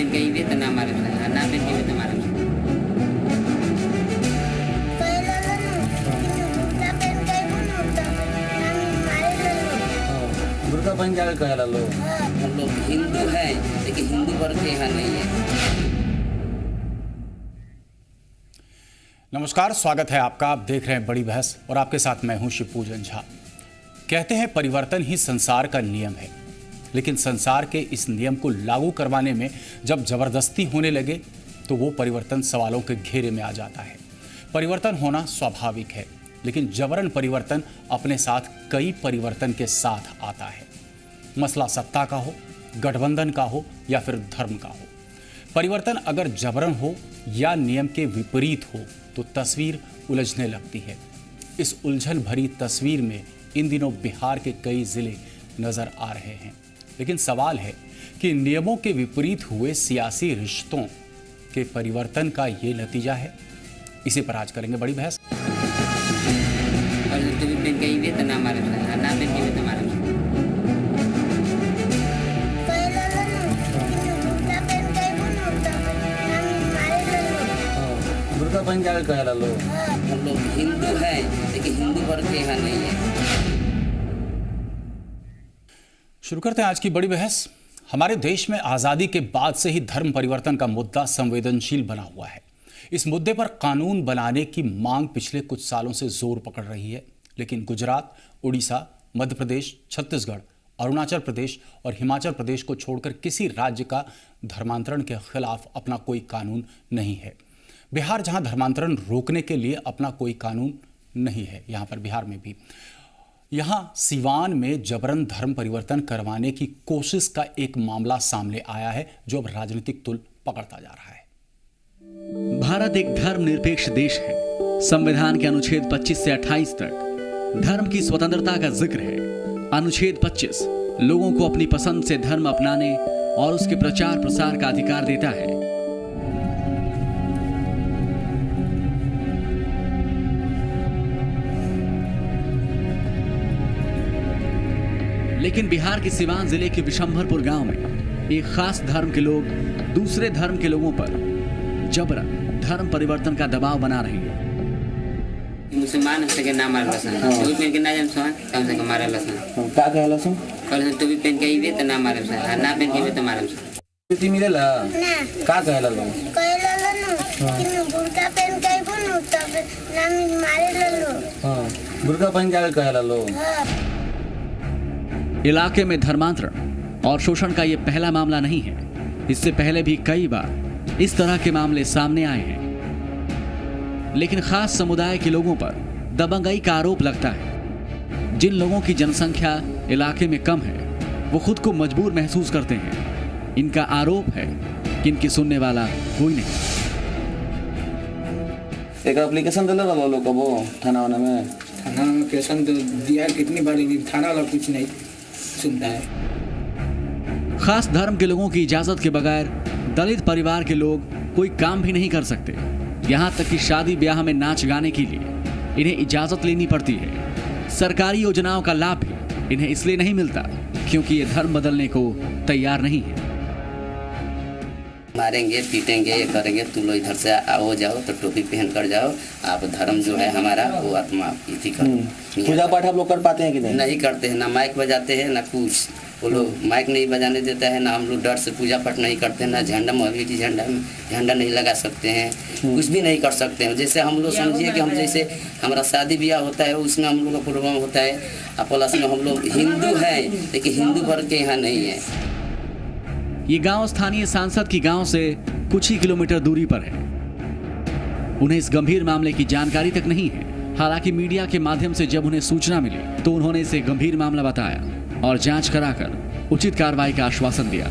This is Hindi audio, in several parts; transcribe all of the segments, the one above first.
पहन के इवे त ना मारे ना पहन के इवे त मारे बुर्का पहन के कहला लो। हम लोग हिंदू हैं लेकिन हिंदू वर्ग के यहाँ नहीं है। नमस्कार, स्वागत है आपका। आप देख रहे हैं बड़ी बहस और आपके साथ मैं हूं शिवपूजन झा। कहते हैं परिवर्तन ही संसार का नियम है, लेकिन संसार के इस नियम को लागू करवाने में जब जबरदस्ती होने लगे तो वो परिवर्तन सवालों के घेरे में आ जाता है। परिवर्तन होना स्वाभाविक है, लेकिन जबरन परिवर्तन अपने साथ कई परिवर्तन के साथ आता है। मसला सत्ता का हो, गठबंधन का हो या फिर धर्म का हो। परिवर्तन अगर जबरन हो या नियम के विपरीत हो तो तस्वीर उलझने लगती है। इस उलझन भरी तस्वीर में इन दिनों बिहार के कई जिले नजर आ रहे हैं। लेकिन सवाल है कि नियमों के विपरीत हुए सियासी रिश्तों के परिवर्तन का ये नतीजा है। इसी पर आज करेंगे बड़ी बहस। बुर्का पहन के कहला लो। हम लोग हिंदू हैं लेकिन हिंदू वर्ग के यहाँ नहीं है। शुरू करते हैं आज की बड़ी बहस। हमारे देश में आज़ादी के बाद से ही धर्म परिवर्तन का मुद्दा संवेदनशील बना हुआ है। इस मुद्दे पर कानून बनाने की मांग पिछले कुछ सालों से जोर पकड़ रही है, लेकिन गुजरात, उड़ीसा, मध्य प्रदेश, छत्तीसगढ़, अरुणाचल प्रदेश और हिमाचल प्रदेश को छोड़कर किसी राज्य का धर्मांतरण के खिलाफ अपना कोई कानून नहीं है। बिहार, जहां धर्मांतरण रोकने के लिए अपना कोई कानून नहीं है, यहां पर बिहार में भी, यहां सिवान में जबरन धर्म परिवर्तन करवाने की कोशिश का एक मामला सामने आया है जो अब राजनीतिक तुल पकड़ता जा रहा है। भारत एक धर्मनिरपेक्ष देश है। संविधान के अनुच्छेद 25 से 28 तक धर्म की स्वतंत्रता का जिक्र है। अनुच्छेद 25 लोगों को अपनी पसंद से धर्म अपनाने और उसके प्रचार प्रसार का अधिकार देता है। लेकिन बिहार के सिवान जिले के विशंभरपुर गांव में एक खास धर्म के लोग दूसरे धर्म के लोगों पर जबरन धर्म परिवर्तन का दबाव बना रहे हैं। मुसलमान से के ना मारला सन, तू भी पहन के ना जाम सन, कम से कम मारला सन। का कहला सन? कल तू भी पहन के इवे त ना मारम सन, ना पहन के इवे त मारम सन। बेटी मिलेला ना का कहला लो? कहला लो कि बुर्का पहन के बोनो तब ना मारे लो। हां, बुर्का पहन के कहला लो। इलाके में धर्मांतरण और शोषण का यह पहला मामला नहीं है। इससे पहले भी कई बार इस तरह के मामले सामने आए हैं, लेकिन खास समुदाय के लोगों पर दबंगई का आरोप लगता है। जिन लोगों की जनसंख्या इलाके में कम है वो खुद को मजबूर महसूस करते हैं। इनका आरोप है कि इनकी सुनने वाला कोई नहीं। एक एप्लीकेशन दिला लो लोग कबो थाना वाला में। थाना में एप्लीकेशन तो दिया कितनी बार, थाना वाला कुछ नहीं सुनता है। खास धर्म के लोगों की इजाजत के बगैर दलित परिवार के लोग कोई काम भी नहीं कर सकते। यहाँ तक कि शादी ब्याह में नाच गाने के लिए इन्हें इजाजत लेनी पड़ती है। सरकारी योजनाओं का लाभ भी इन्हें इसलिए नहीं मिलता क्योंकि ये धर्म बदलने को तैयार नहीं है। मारेंगे, पीटेंगे, ये करेंगे, तुम लोग इधर से आओ जाओ तो टोपी पहन कर जाओ, आप धर्म जो है हमारा वो आत्मा इसी करो। पूजा पाठ आप लोग कर पाते हैं कि नहीं? नहीं करते हैं, ना माइक बजाते हैं ना कुछ। वो लोग माइक नहीं बजाने देता है, ना हम लोग डर से पूजा पाठ नहीं करते हैं, ना झंडा मोहब्बती झंडा नहीं लगा सकते हैं, कुछ भी नहीं कर सकते हैं। जैसे हम लोग समझिए कि हम जैसे हमारा शादी ब्याह होता है उसमें हम लोग का प्रोग्राम होता है, प्लस में हम लोग हिंदू हैं लेकिन हिंदू वर्ग के यहाँ नहीं है। ये गांव स्थानीय सांसद की गांव से कुछ ही किलोमीटर दूरी पर है। उन्हें इस गंभीर मामले की जानकारी तक नहीं है। हालांकि मीडिया के माध्यम से जब उन्हें सूचना मिली तो उन्होंने इसे गंभीर मामला बताया और जांच कराकर उचित कार्रवाई का आश्वासन दिया।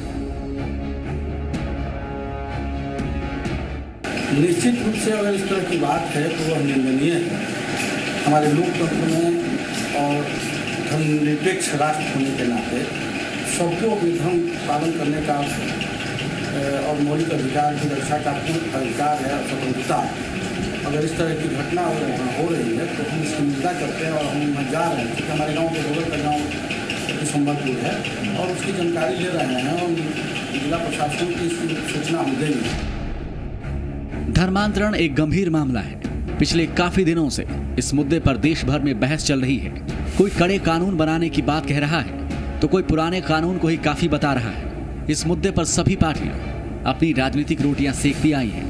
निश्चित रूप से अगर इस तरह की बात है तो वह निंदनीय है। हमारे लोकतंत्र में और धर्मनिरपेक्ष राष्ट्र होने के नाते सबको अपने धर्म पालन करने का और मौलिक अधिकार की रक्षा का पूर्ण अधिकार है और स्वतंत्रता। अगर इस तरह की घटना हो रही है तो हम इसकी निंदा करते हैं और हम जा रहे हैं, क्योंकि हमारे गांव के बगल का गांव संबलपुर है और उसकी जानकारी ले रहे हैं और जिला प्रशासन की इसकी सूचना हम देंगे। धर्मांतरण एक गंभीर मामला है। पिछले काफी दिनों से इस मुद्दे पर देश भर में बहस चल रही है। कोई कड़े कानून बनाने की बात कह रहा है तो कोई पुराने कानून को ही काफी बता रहा है। इस मुद्दे पर सभी पार्टियां अपनी राजनीतिक रोटियां सेकती आई हैं।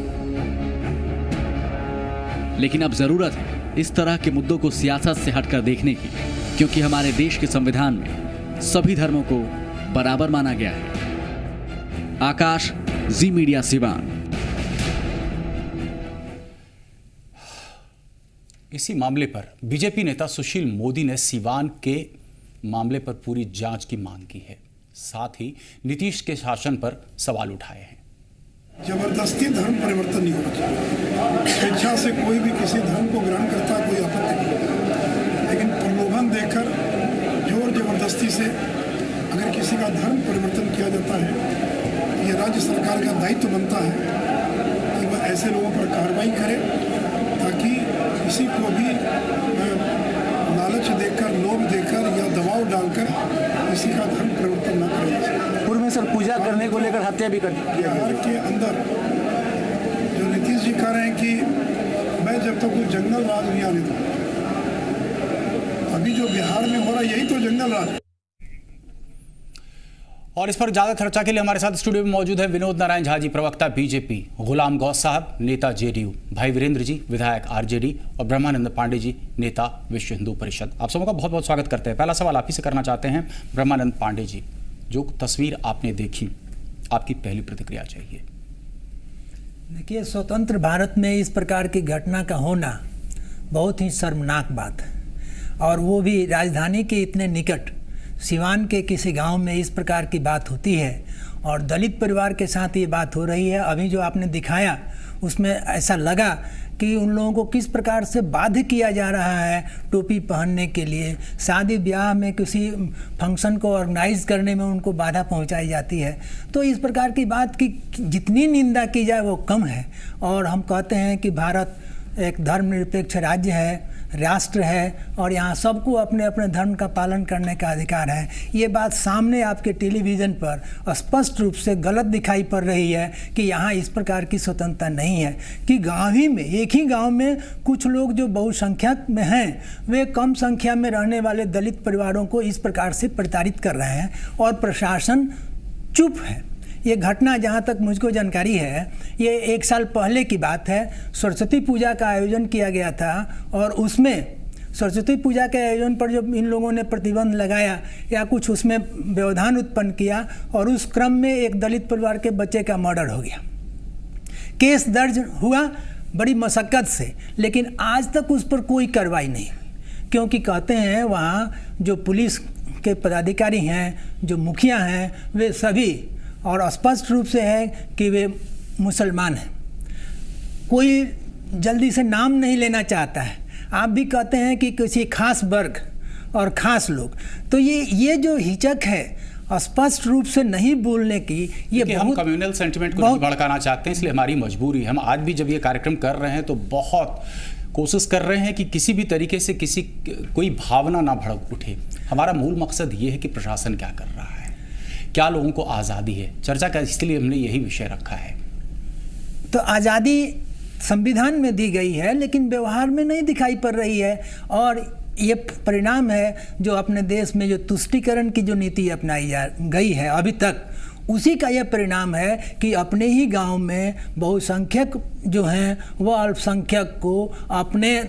लेकिन अब जरूरत है इस तरह के मुद्दों को सियासत से हटकर देखने की, क्योंकि हमारे देश के संविधान में सभी धर्मों को बराबर माना गया है। आकाश, जी मीडिया, सिवान। इसी मामले पर बीजेपी नेता सुशील मोदी ने सीवान के मामले पर पूरी जांच की मांग की है। साथ ही नीतीश के शासन पर सवाल उठाए हैं। जबरदस्ती धर्म परिवर्तन नहीं होना चाहिए। स्वेच्छा से कोई भी किसी धर्म को ग्रहण करता है, कोई आपत्ति नहीं, लेकिन प्रलोभन देकर जोर जबरदस्ती से अगर किसी का धर्म परिवर्तन किया जाता है, ये राज्य सरकार का दायित्व बनता है कि वह ऐसे लोगों पर कार्रवाई करे ताकि किसी को भी लालच देकर, लोभ देकर या दबाव डालकर किसी का धर्म परिवर्तन न करे। पूर्व में सर पूजा करने को लेकर हत्या भी कर बिहार के अंदर जो नीतीश जी कह रहे हैं कि मैं जब तक वो जंगल राज नहीं आने दूँ, अभी जो बिहार में हो रहा है यही तो जंगल राज। और इस पर ज्यादा चर्चा के लिए हमारे साथ स्टूडियो में मौजूद है विनोद नारायण झा जी, प्रवक्ता बीजेपी, गुलाम गौस साहब, नेता जेडीयू, भाई वीरेंद्र जी, विधायक आरजेडी, और ब्रह्मानंद पांडे जी, नेता विश्व हिंदू परिषद। आप सबका बहुत बहुत स्वागत करते हैं। पहला सवाल आप ही से करना चाहते हैं ब्रह्मानंद पांडे जी, जो तस्वीर आपने देखी, आपकी पहली प्रतिक्रिया चाहिए। देखिए, स्वतंत्र भारत में इस प्रकार की घटना का होना बहुत ही शर्मनाक बात है, और वो भी राजधानी के इतने निकट सिवान के किसी गांव में इस प्रकार की बात होती है और दलित परिवार के साथ ये बात हो रही है। अभी जो आपने दिखाया उसमें ऐसा लगा कि उन लोगों को किस प्रकार से बाध्य किया जा रहा है टोपी पहनने के लिए, शादी ब्याह में किसी फंक्शन को ऑर्गेनाइज करने में उनको बाधा पहुंचाई जाती है। तो इस प्रकार की बात की जितनी निंदा की जाए वो कम है। और हम कहते हैं कि भारत एक धर्मनिरपेक्ष राज्य है, राष्ट्र है, और यहाँ सबको अपने अपने धर्म का पालन करने का अधिकार है। ये बात सामने आपके टेलीविज़न पर स्पष्ट रूप से गलत दिखाई पड़ रही है कि यहाँ इस प्रकार की स्वतंत्रता नहीं है, कि गाँव ही में, एक ही गांव में कुछ लोग जो बहुसंख्यक में हैं, वे कम संख्या में रहने वाले दलित परिवारों को इस प्रकार से प्रताड़ित कर रहे हैं और प्रशासन चुप है। ये घटना जहाँ तक मुझको जानकारी है, ये 1 साल पहले की बात है। सरस्वती पूजा का आयोजन किया गया था और उसमें सरस्वती पूजा के आयोजन पर जब इन लोगों ने प्रतिबंध लगाया या कुछ उसमें व्यवधान उत्पन्न किया, और उस क्रम में एक दलित परिवार के बच्चे का मर्डर हो गया। केस दर्ज हुआ बड़ी मशक्क़त से, लेकिन आज तक उस पर कोई कार्रवाई नहीं, क्योंकि कहते हैं वहाँ जो पुलिस के पदाधिकारी हैं, जो मुखिया हैं, वे सभी, और स्पष्ट रूप से है कि वे मुसलमान हैं। कोई जल्दी से नाम नहीं लेना चाहता है। आप भी कहते हैं कि किसी खास वर्ग और खास लोग, तो ये जो हिचक है स्पष्ट रूप से नहीं बोलने की, ये हम कम्युनल सेंटिमेंट को नहीं भड़काना चाहते हैं, इसलिए हमारी मजबूरी है। हम आज भी जब ये कार्यक्रम कर रहे हैं तो बहुत कोशिश कर रहे हैं कि किसी भी तरीके से कोई भावना ना भड़क उठे। हमारा मूल मकसद ये है कि प्रशासन क्या कर रहा है, क्या लोगों को आज़ादी है, चर्चा का, इसलिए हमने यही विषय रखा है। तो आज़ादी संविधान में दी गई है, लेकिन व्यवहार में नहीं दिखाई पड़ रही है, और ये परिणाम है जो अपने देश में जो तुष्टीकरण की जो नीति अपनाई गई है अभी तक, उसी का यह परिणाम है कि अपने ही गांव में बहुसंख्यक जो हैं वो अल्पसंख्यक को अपने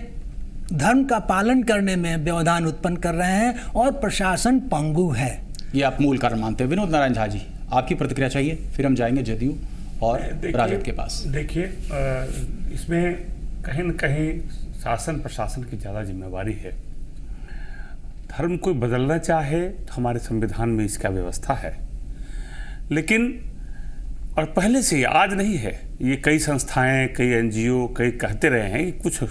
धर्म का पालन करने में व्यवधान उत्पन्न कर रहे हैं, और प्रशासन पंगु है। ये आप मूल कारण मानते हैं। विनोद नारायण झा जी, आपकी प्रतिक्रिया चाहिए, फिर हम जाएंगे जदयू और राजद के पास। देखिए, इसमें कहीं न कहीं शासन प्रशासन की ज़्यादा जिम्मेवारी है। धर्म कोई बदलना चाहे तो हमारे संविधान में इसका व्यवस्था है, लेकिन और पहले से, आज नहीं है, ये कई संस्थाएं, कई NGO, कई कहते रहे हैं कि कुछ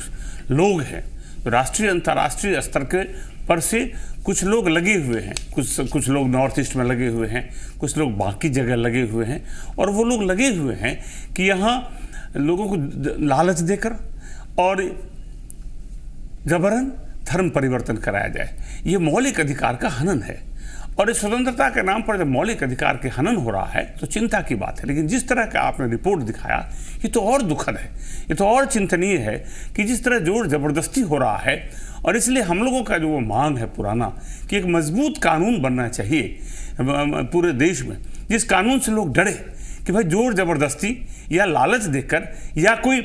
लोग हैं राष्ट्रीय अंतर्राष्ट्रीय स्तर के पर से कुछ लोग लगे हुए हैं, कुछ लोग नॉर्थ ईस्ट में लगे हुए हैं, कुछ लोग बाकी जगह लगे हुए हैं, और वो लोग लगे हुए हैं कि यहाँ लोगों को लालच देकर और जबरन धर्म परिवर्तन कराया जाए। ये मौलिक अधिकार का हनन है, और इस स्वतंत्रता के नाम पर जब मौलिक अधिकार के हनन हो रहा है तो चिंता की बात है। लेकिन जिस तरह का आपने रिपोर्ट दिखाया ये तो और दुखद है, ये तो और चिंतनीय है कि जिस तरह जोर जबरदस्ती हो रहा है। और इसलिए हम लोगों का जो वो मांग है पुराना कि एक मजबूत कानून बनना चाहिए पूरे देश में, जिस कानून से लोग डरे कि भाई जोर जबरदस्ती या लालच देकर या कोई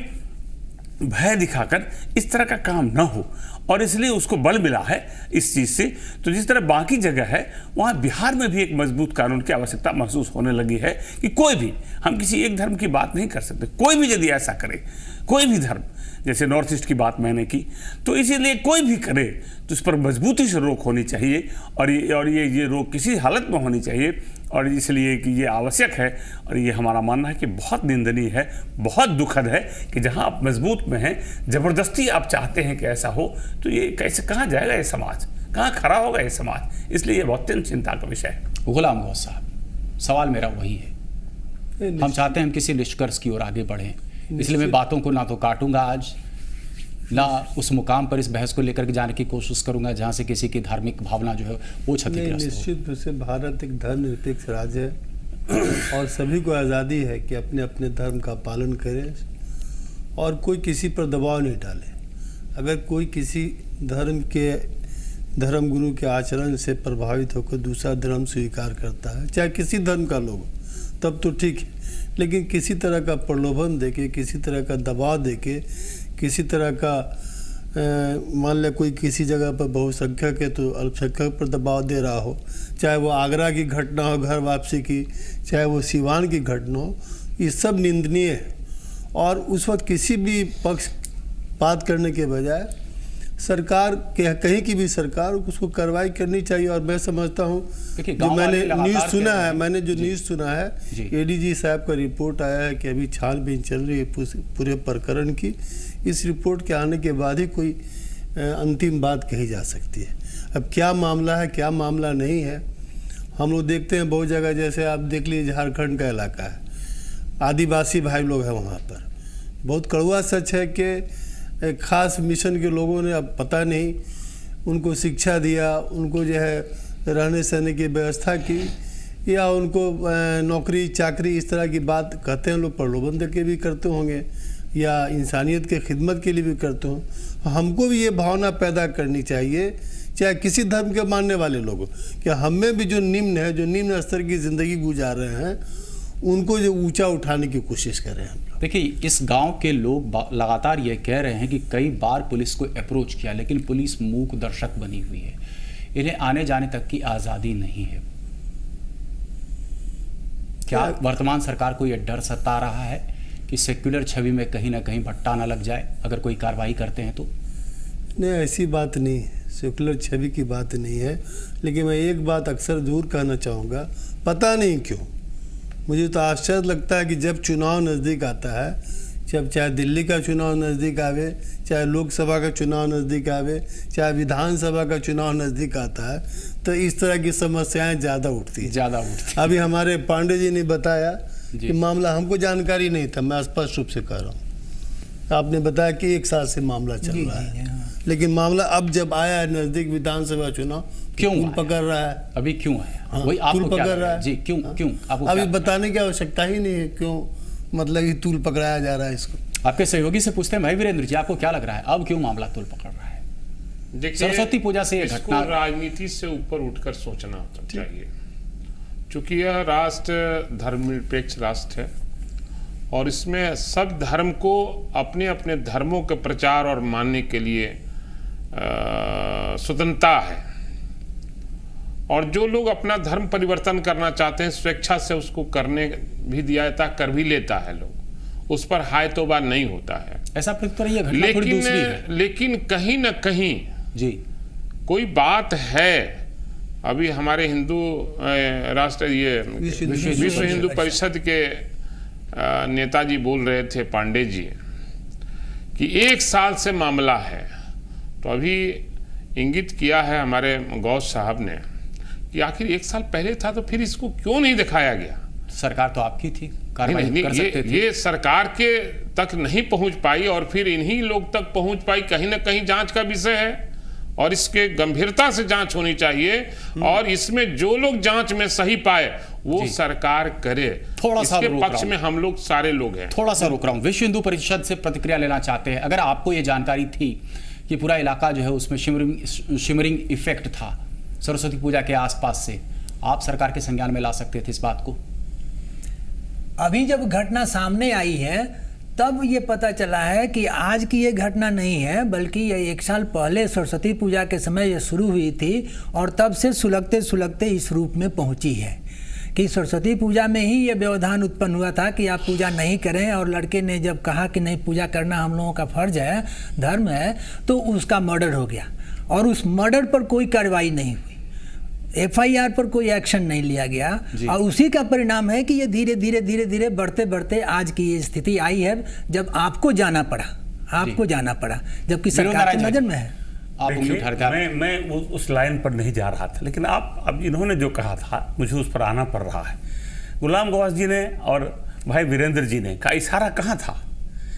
भय दिखाकर इस तरह का काम न हो। और इसलिए उसको बल मिला है इस चीज़ से। तो जिस तरह बाकी जगह है वहाँ बिहार में भी एक मजबूत कानून की आवश्यकता महसूस होने लगी है कि कोई भी, हम किसी एक धर्म की बात नहीं कर सकते, कोई भी यदि ऐसा करे, कोई भी धर्म, जैसे नॉर्थ ईस्ट की बात मैंने की, तो इसीलिए कोई भी करे तो इस पर मजबूती से रोक होनी चाहिए। और ये रोक किसी हालत में होनी चाहिए। और इसलिए कि ये आवश्यक है। और ये हमारा मानना है कि बहुत निंदनीय है, बहुत दुखद है कि जहाँ आप मजबूत में हैं, ज़बरदस्ती आप चाहते हैं कि ऐसा हो, तो ये कैसे, कहाँ जाएगा ये समाज, कहाँ खड़ा होगा ये समाज। इसलिए ये बहुत अत्यंत चिंता का विषय है। गुलाम गौस साहब, सवाल मेरा वही है, हम चाहते हैं हम किसी निष्कर्ष की ओर आगे बढ़ें, इसलिए मैं बातों को ना तो काटूंगा आज, ना उस मुकाम पर इस बहस को लेकर के जाने की कोशिश करूंगा जहां से किसी की धार्मिक भावना जो है वो क्षतिग्रस्त हो। निश्चित रूप से भारत एक धर्मनिरपेक्ष राज्य है और सभी को आज़ादी है कि अपने अपने धर्म का पालन करें और कोई किसी पर दबाव नहीं डाले। अगर कोई किसी धर्म गुरु के आचरण से प्रभावित होकर दूसरा धर्म स्वीकार करता है, चाहे किसी धर्म का लोग, तब तो ठीक है। लेकिन किसी तरह का प्रलोभन देके, किसी तरह का दबाव देके, किसी तरह का मान ले कोई किसी जगह पर बहुसंख्यक है तो अल्पसंख्यक पर दबाव दे रहा हो, चाहे वो आगरा की घटना हो घर वापसी की, चाहे वो सिवान की घटना हो, ये सब निंदनीय है। और उस वक्त किसी भी पक्ष बात करने के बजाय सरकार के, कहीं की भी सरकार, उसको कार्रवाई करनी चाहिए। और मैं समझता हूँ जो मैंने न्यूज़ सुना है, न्यूज़ सुना है, एडीजी साहब का रिपोर्ट आया है कि अभी छानबीन चल रही है पूरे प्रकरण की। इस रिपोर्ट के आने के बाद ही कोई अंतिम बात कही जा सकती है। अब क्या मामला है, क्या मामला नहीं है, हम लोग देखते हैं बहुत जगह, जैसे आप देख लीजिए झारखंड का इलाका है, आदिवासी भाई लोग हैं वहाँ पर। बहुत कड़वा सच है कि एक ख़ास मिशन के लोगों ने, अब पता नहीं, उनको शिक्षा दिया, उनको जो है रहने सहने की व्यवस्था की, या उनको नौकरी चाकरी इस तरह की बात कहते हैं लोग, प्रलोभन दे के भी करते होंगे या इंसानियत के खिदमत के लिए भी करते हों। हमको भी ये भावना पैदा करनी चाहिए, चाहे किसी धर्म के मानने वाले लोग, कि हम में भी जो निम्न है, जो निम्न स्तर की ज़िंदगी गुजार रहे हैं, उनको जो ऊंचा उठाने की कोशिश कर रहे हैं। देखिए, इस गांव के लोग लगातार ये कह रहे हैं कि कई बार पुलिस को अप्रोच किया, लेकिन पुलिस मूक दर्शक बनी हुई है, इन्हें आने जाने तक की आज़ादी नहीं है। क्या वर्तमान सरकार को यह डर सता रहा है कि सेक्युलर छवि में कहीं ना कहीं भट्टा ना लग जाए अगर कोई कार्रवाई करते हैं तो? नहीं, ऐसी बात नहीं है, सेक्युलर छवि की बात नहीं है। लेकिन मैं एक बात अक्सर जरूर कहना चाहूँगा, पता नहीं क्यों मुझे तो आश्चर्य लगता है कि जब चुनाव नज़दीक आता है, जब चाहे दिल्ली का चुनाव नज़दीक आवे, चाहे लोकसभा का चुनाव नज़दीक आवे, चाहे विधानसभा का चुनाव नज़दीक आता है, तो इस तरह की समस्याएं ज़्यादा उठती हैं। अभी हमारे पांडे जी ने बताया कि मामला, हमको जानकारी नहीं था, मैं स्पष्ट रूप से कह रहा हूँ, आपने बताया कि 1 साल से मामला चल रहा है, लेकिन मामला अब जब आया है नज़दीक विधानसभा चुनाव, क्यों पकड़ रहा है? अभी क्यों आया? हाँ, वही आपको पकड़ रहा है जी, क्यों आपको अभी बताने की आवश्यकता ही नहीं है क्यों, मतलब ये तूल पकड़ाया जा रहा है इसको। आपके सहयोगी से पूछते हैं, भाई वीरेंद्र जी, आपको क्या लग रहा है अब क्यों मामला तूल पकड़ रहा है? सरस्वती पूजा से ये घटना, राजनीति से ऊपर उठकर सोचना चाहिए, क्योंकि यह राष्ट्र धर्मनिरपेक्ष राष्ट्र है और इसमें सब धर्म को अपने अपने धर्मों के प्रचार और मानने के लिए स्वतंत्रता है। और जो लोग अपना धर्म परिवर्तन करना चाहते हैं, स्वेच्छा से उसको करने भी दिया जाता, कर भी लेता है लोग, उस पर हाय तोबा नहीं होता है। ऐसा प्रत्युत्तर घटना थोड़ी दूसरी है। लेकिन कहीं न कहीं जी कोई बात है। अभी हमारे हिंदू राष्ट्र ये विश्व हिंदू परिषद के नेताजी बोल रहे थे, पांडे जी, कि 1 साल से मामला है। तो अभी इंगित किया है हमारे गौस साहब ने कि आखिर 1 साल पहले था तो फिर इसको क्यों नहीं दिखाया गया? सरकार तो आपकी थी, कार्रवाई कर सकते थे। ये सरकार के तक नहीं पहुंच पाई और फिर इन्हीं लोग तक पहुंच पाई, कहीं ना कहीं जांच का विषय है। और इसके गंभीरता से जांच होनी चाहिए और इसमें जो लोग जांच में सही पाए वो सरकार करे। थोड़ा सा इसके पक्ष में हम लोग सारे लोग हैं। थोड़ा सा रुक रहा हूं, विश्व हिंदू परिषद से प्रतिक्रिया लेना चाहते हैं। अगर आपको ये जानकारी थी कि पूरा इलाका जो है उसमें शिमरिंग इफेक्ट था सरस्वती पूजा के आसपास से, आप सरकार के संज्ञान में ला सकते थे इस बात को? अभी जब घटना सामने आई है तब ये पता चला है कि आज की ये घटना नहीं है, बल्कि ये 1 साल पहले सरस्वती पूजा के समय ये शुरू हुई थी और तब से सुलगते सुलगते इस रूप में पहुंची है कि सरस्वती पूजा में ही ये व्यवधान उत्पन्न हुआ था कि आप पूजा नहीं करें, और लड़के ने जब कहा कि नहीं पूजा करना हम लोगों का फर्ज है, धर्म है, तो उसका मर्डर हो गया और उस मर्डर पर कोई कार्रवाई नहीं हुई, FIR पर कोई एक्शन नहीं लिया गया और उसी का परिणाम है कि ये धीरे धीरे धीरे धीरे बढ़ते बढ़ते आज की ये स्थिति आई है जब आपको जाना पड़ा जबकि सरकार की नजर में है। मैं उस लाइन पर नहीं जा रहा था, लेकिन आप अब इन्होंने जो कहा था मुझे उस पर आना पड़ रहा है। गुलाम गवास जी ने और भाई वीरेंद्र जी ने का इशारा कहाँ था?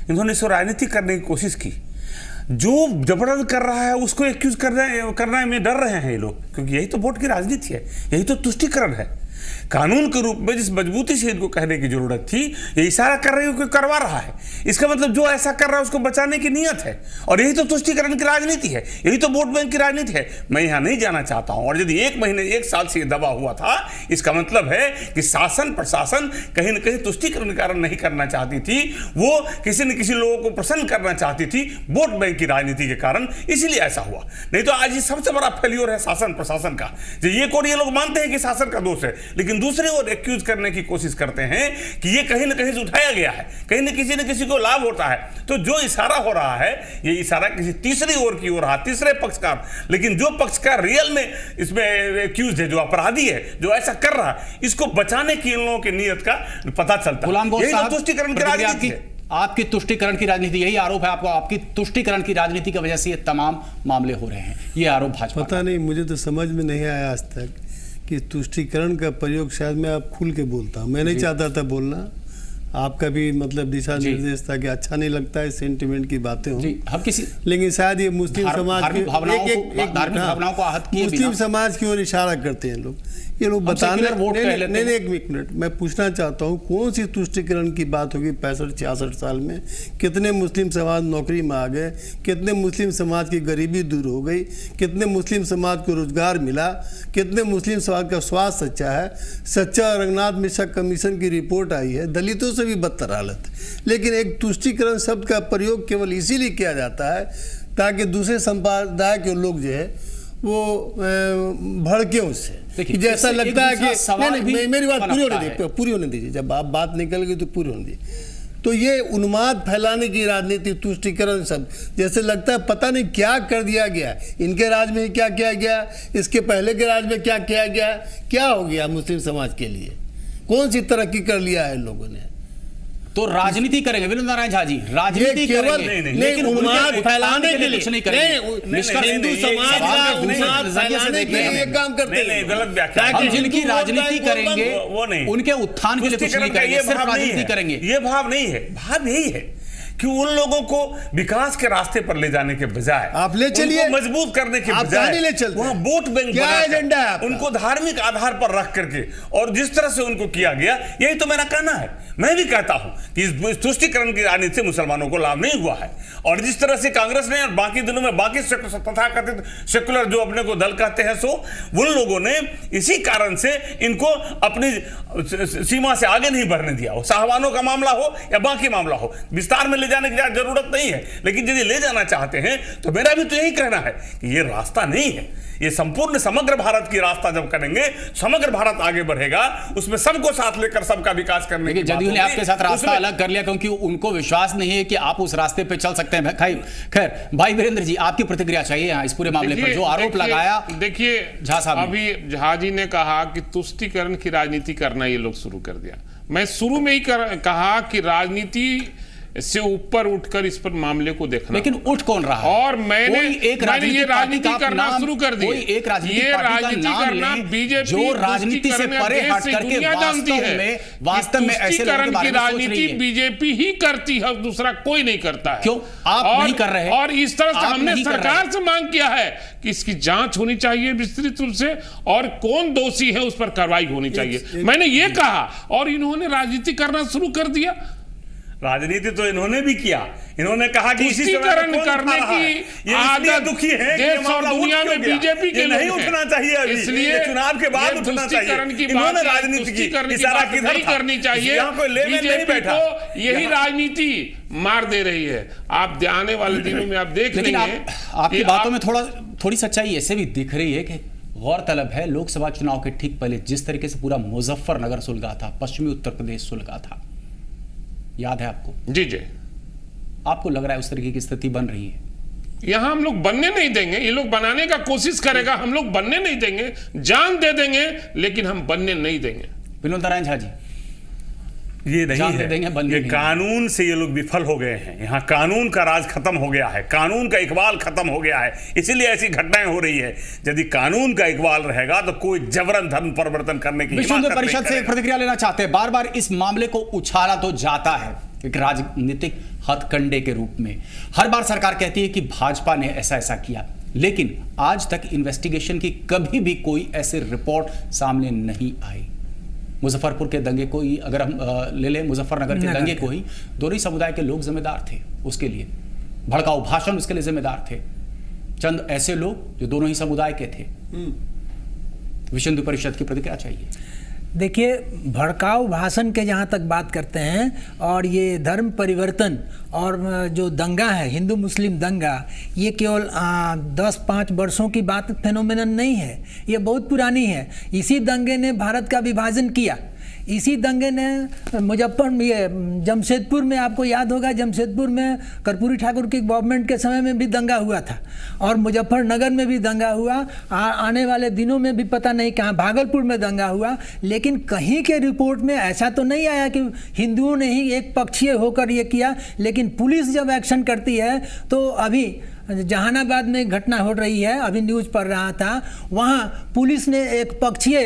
इन्होंने इसको राजनीति करने की कोशिश की। जो जबरन कर रहा है उसको एक्यूज करना में डर रहे हैं ये लोग, क्योंकि यही तो वोट की राजनीति है, यही तो तुष्टीकरण है। कानून के रूप में जिस मजबूती से इनको कहने की जरूरत थी, ये इशारा कर रही है कोई करवा रहा है, इसका मतलब जो ऐसा कर रहा है उसको बचाने की नियत है, और यही तो तुष्टीकरण की राजनीति है, यही तो वोट बैंक की राजनीति है। मैं यहाँ नहीं जाना चाहता हूँ, और यदि 1 महीने 1 साल से ये दबा हुआ था, इसका मतलब है कि शासन प्रशासन कहीं न कहीं तुष्टीकरण के कारण नहीं करना चाहती थी, वो किसी न किसी लोगों को प्रसन्न करना चाहती थी वोट बैंक की राजनीति के कारण, इसीलिए ऐसा हुआ। नहीं तो आज ये सबसे बड़ा फेल्योर है शासन प्रशासन का। ये लोग मानते हैं कि शासन का दोष है, लेकिन दूसरे ओर एक्यूज करने की कोशिश करते हैं कि ये कहीं न कहीं से उठाया गया है, कहीं न किसी को लाभ होता है। तो जो इशारा हो रहा है, ये इशारा किसी तीसरी ओर की ओर रहा, तीसरे पक्षकार, लेकिन जो पक्षकार रियल में इसमें एक्यूज है, जो अपराधी है, जो ऐसा कर रहा है, इसको बचाने की इन लोगों की नीयत का पता चलता है। यही तो तुष्टीकरण की राजनीति है। आपकी तुष्टीकरण की राजनीति, यही आरोप है आपको, आपकी तुष्टीकरण की राजनीति की वजह से ये तमाम मामले हो रहे हैं, ये आरोप भाजपा। पता नहीं, मुझे तो समझ में नहीं आया आज तक कि तुष्टीकरण का प्रयोग, शायद मैं आप खुल के बोलता हूँ, मैं नहीं चाहता था बोलना, आपका भी मतलब दिशा निर्देश था कि अच्छा नहीं लगता है सेंटिमेंट की बातें हों, हम किसी, लेकिन शायद ये मुस्लिम समाज की भावनाओं को आहत किए मुस्लिम समाज की ओर इशारा करते हैं लोग। ये लोग बताने नहीं, एक मिनट मैं पूछना चाहता हूँ, कौन सी तुष्टीकरण की बात होगी 65-66 साल में? कितने मुस्लिम समाज नौकरी में आ गए, कितने मुस्लिम समाज की गरीबी दूर हो गई, कितने मुस्लिम समाज को रोजगार मिला, कितने मुस्लिम समाज का स्वास्थ्य अच्छा है। सच्चा रंगनाथ मिश्रा कमीशन की रिपोर्ट आई है, दलितों से भी बदतर हालत। लेकिन एक तुष्टीकरण शब्द का प्रयोग केवल इसीलिए किया जाता है ताकि दूसरे संप्रदाय के लोग जो है वो भड़के उससे, जैसा लगता है कि मेरी बात पूरी होने दीजिए, जब आप बात निकल गई तो पूरी होने दीजिए। तो ये उन्माद फैलाने की राजनीति, तुष्टीकरण शब्द, जैसे लगता है पता नहीं क्या कर दिया गया, इनके राज में क्या किया गया, इसके पहले के राज में क्या किया गया, क्या हो गया मुस्लिम समाज के लिए, कौन सी तरक्की कर लिया है इन लोगों ने। तो राजनीति करेंगे वीरेंद्र नारायण झा जी, राजनीति करेंगे, लेकिन उन्माद फैलाने के लिए कुछ नहीं करेंगे। हिंदू समाज का उन्माद फैलाने के लिए काम करते हैं, गलत व्याख्या। हम जिनकी राजनीति करेंगे उनके उत्थान के लिए कुछ नहीं करेंगे, सिर्फ राजनीति करेंगे। ये भाव नहीं है, भाव यही है कि उन लोगों को विकास के रास्ते पर ले जाने के बजाय आप ले चलिए, मजबूत करने के बजाय वहाँ वोट बैंक क्या एजेंडा है, उनको धार्मिक आधार पर रख करके और जिस तरह से उनको किया गया, यही तो मेरा कहना है। मैं भी कहता हूं कि इस तुष्टीकरण की राजनीति से मुसलमानों को लाभ नहीं हुआ है, और जिस तरह से कांग्रेस ने और बाकी दिनों में बाकी तथाकथित सेकुलर जो अपने को दल कहते हैं, सो उन लोगों ने इसी कारण से इनको अपनी सीमा से आगे नहीं बढ़ने दिया। हो साहबानों का मामला हो या बाकी मामला हो, विस्तार में ले जाने की जरूरत नहीं है, लेकिन यदि ले जाना चाहते हैं तो मेरा भी तो यही कहना है कि ये रास्ता नहीं है। ये संपूर्ण समग्र भारत की रास्ता जब करेंगे, समग्र भारत आगे बढ़ेगा, उसमें सबको साथ लेकर सबका विकास करने की जदयू ने आपके साथ रास्ता अलग कर लिया क्योंकि उनको विश्वास नहीं है कि आप उस रास्ते पे चल सकते हैं। खैर भाई वीरेंद्र जी, आपकी प्रतिक्रिया चाहिए यहाँ इस पूरे मामले पर जो आरोप लगाया। देखिए झा साहब, अभी झा जी ने कहा कि तुष्टीकरण की राजनीति करना ये लोग शुरू कर दिया। मैं शुरू में ही कहा कि राजनीति से ऊपर उठकर इस पर मामले को देखना। लेकिन उठ कौन रहा है? और मैंने ये राजनीति करना शुरू कर दी। ये राजनीति करना बीजेपी जो राजनीति से परे हट करके वास्तव में ऐसे लोगों के बारे में सोच रही है। बीजेपी ही करती है, दूसरा कोई नहीं करता है। क्यों आप नहीं कर रहे हैं? और इस तरह से हमने सरकार से मांग किया है कि इसकी जांच होनी चाहिए विस्तृत रूप से, और कौन दोषी है उस पर कार्रवाई होनी चाहिए। मैंने ये कहा और इन्होंने राजनीति करना शुरू कर दिया। राजनीति तो इन्होंने भी किया। इन्होंने कहा कि इसी करने की आदत दुखी है देश और दुनिया में बीजेपी के नहीं उठना चाहिए अभी, इसलिए चुनाव के बाद उठना चाहिए। इन्होंने राजनीति की इशारा किधर नहीं करनी चाहिए। बीजेपी को यही राजनीति मार दे रही है। आप आने वाले दिनों में आप देख लेंगे। आपकी बातों में थोड़ी सच्चाई ऐसे भी दिख रही है कि गौरतलब है लोकसभा चुनाव के ठीक पहले जिस तरीके से पूरा मुजफ्फरनगर सुलगा था, पश्चिमी उत्तर प्रदेश सुलगा था, याद है आपको? जी जी। आपको लग रहा है उस तरीके की स्थिति बन रही है? यहां हम लोग बनने नहीं देंगे। ये लोग बनाने का कोशिश करेगा, हम लोग बनने नहीं देंगे। जान दे देंगे लेकिन हम बनने नहीं देंगे। विनोद नारायण झा जी, ये नहीं है, ये कानून से ये लोग विफल हो गए हैं। यहाँ कानून का राज खत्म हो गया है, कानून का इकबाल खत्म हो गया है, इसीलिए ऐसी घटनाएं हो रही है। यदि कानून का इकबाल रहेगा तो कोई जबरन धर्म परिवर्तन करने की विश्व हिंदू परिषद से प्रतिक्रिया लेना चाहते हैं। बार बार इस मामले को उछाला तो जाता है एक राजनीतिक हथकंडे के रूप में। हर बार सरकार कहती है कि भाजपा ने ऐसा किया, लेकिन आज तक इन्वेस्टिगेशन की कभी भी कोई ऐसी रिपोर्ट सामने नहीं आई। मुजफ्फरपुर के दंगे को ही अगर हम ले लें, मुजफ्फरनगर के दंगे को ही दोनों ही समुदाय के लोग जिम्मेदार थे उसके लिए, भड़काऊ भाषण उसके लिए जिम्मेदार थे, चंद ऐसे लोग जो दोनों ही समुदाय के थे। विश्व हिंदू परिषद की प्रतिक्रिया चाहिए। देखिए, भड़काऊ भाषण के जहाँ तक बात करते हैं और ये धर्म परिवर्तन और जो दंगा है, हिंदू मुस्लिम दंगा, ये केवल 10-5 वर्षों की बात, फेनोमेनन नहीं है, ये बहुत पुरानी है। इसी दंगे ने भारत का विभाजन किया। इसी दंगे ने जमशेदपुर में, आपको याद होगा, जमशेदपुर में कर्पूरी ठाकुर की गवर्नमेंट के समय में भी दंगा हुआ था, और मुजफ्फरनगर में भी दंगा हुआ। आने वाले दिनों में भी पता नहीं कहाँ, भागलपुर में दंगा हुआ। लेकिन कहीं के रिपोर्ट में ऐसा तो नहीं आया कि हिंदुओं ने ही एक पक्षीय होकर ये किया। लेकिन पुलिस जब एक्शन करती है तो अभी जहानाबाद में एक घटना हो रही है, अभी न्यूज़ पढ़ रहा था, वहाँ पुलिस ने एक पक्षीय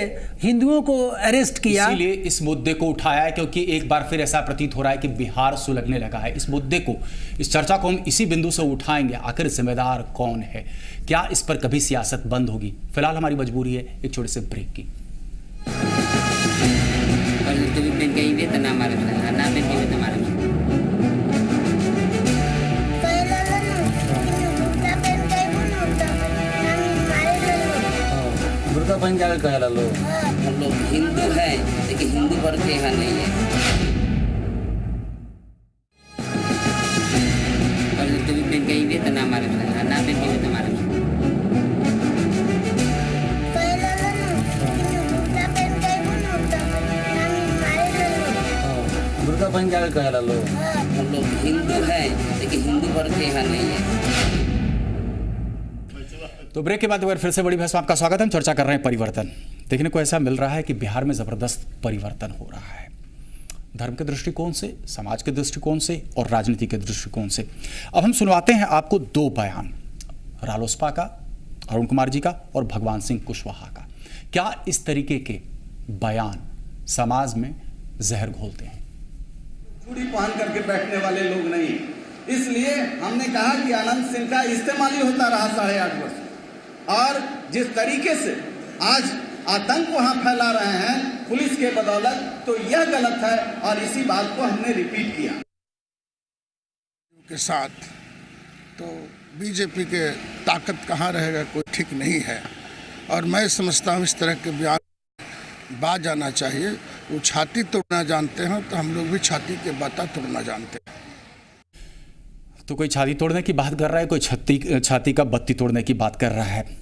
हिंदुओं को अरेस्ट किया। इसीलिए इस मुद्दे को उठाया है क्योंकि एक बार फिर ऐसा प्रतीत हो रहा है कि बिहार सुलगने लगा है। इस मुद्दे को, इस चर्चा को हम इसी बिंदु से उठाएंगे। आखिर जिम्मेदार कौन है? क्या इस पर कभी सियासत बंद होगी? फिलहाल हमारी मजबूरी है एक छोटे से ब्रेक की। बुर्का पहन के कह रहा लो, हम लोग हिंदू हैं लेकिन हिंदू वर्ग के यहाँ नहीं है। पहन के ही तो ना मारे, ना पहन के तो मारे। बुर्का पहन के कह रहा लो, हम लोग हिंदू हैं लेकिन हिंदू वर्ग के यहाँ नहीं है। तो ब्रेक के बाद एक बार फिर से बड़ी बहस में आपका स्वागत है। हम चर्चा कर रहे हैं परिवर्तन। देखने को ऐसा मिल रहा है कि बिहार में जबरदस्त परिवर्तन हो रहा है, धर्म के दृष्टिकोण से, समाज के दृष्टिकोण से और राजनीति के दृष्टिकोण से। अब हम सुनवाते हैं आपको 2 बयान, रालोसपा का, अरुण कुमार जी का, और भगवान सिंह कुशवाहा का। क्या इस तरीके के बयान समाज में जहर घोलते हैं? चूड़ी पहन करके बैठने वाले लोग नहीं, इसलिए हमने कहा कि आनंद सिंह का इस्तेमाल ही होता रहा 8.5 वर्ष। और जिस तरीके से आज आतंक वहां फैला रहे हैं पुलिस के बदौलत, तो यह गलत है और इसी बात को हमने रिपीट किया के साथ। तो बीजेपी के ताकत कहाँ रहेगा कोई ठीक नहीं है, और मैं समझता हूँ इस तरह के बयान बात जाना चाहिए। वो छाती तोड़ना जानते हैं तो हम लोग भी छाती के बाता तोड़ना जानते हैं। तो कोई छाती तोड़ने की बात कर रहा है, कोई छाती का बत्ती तोड़ने की बात कर रहा है।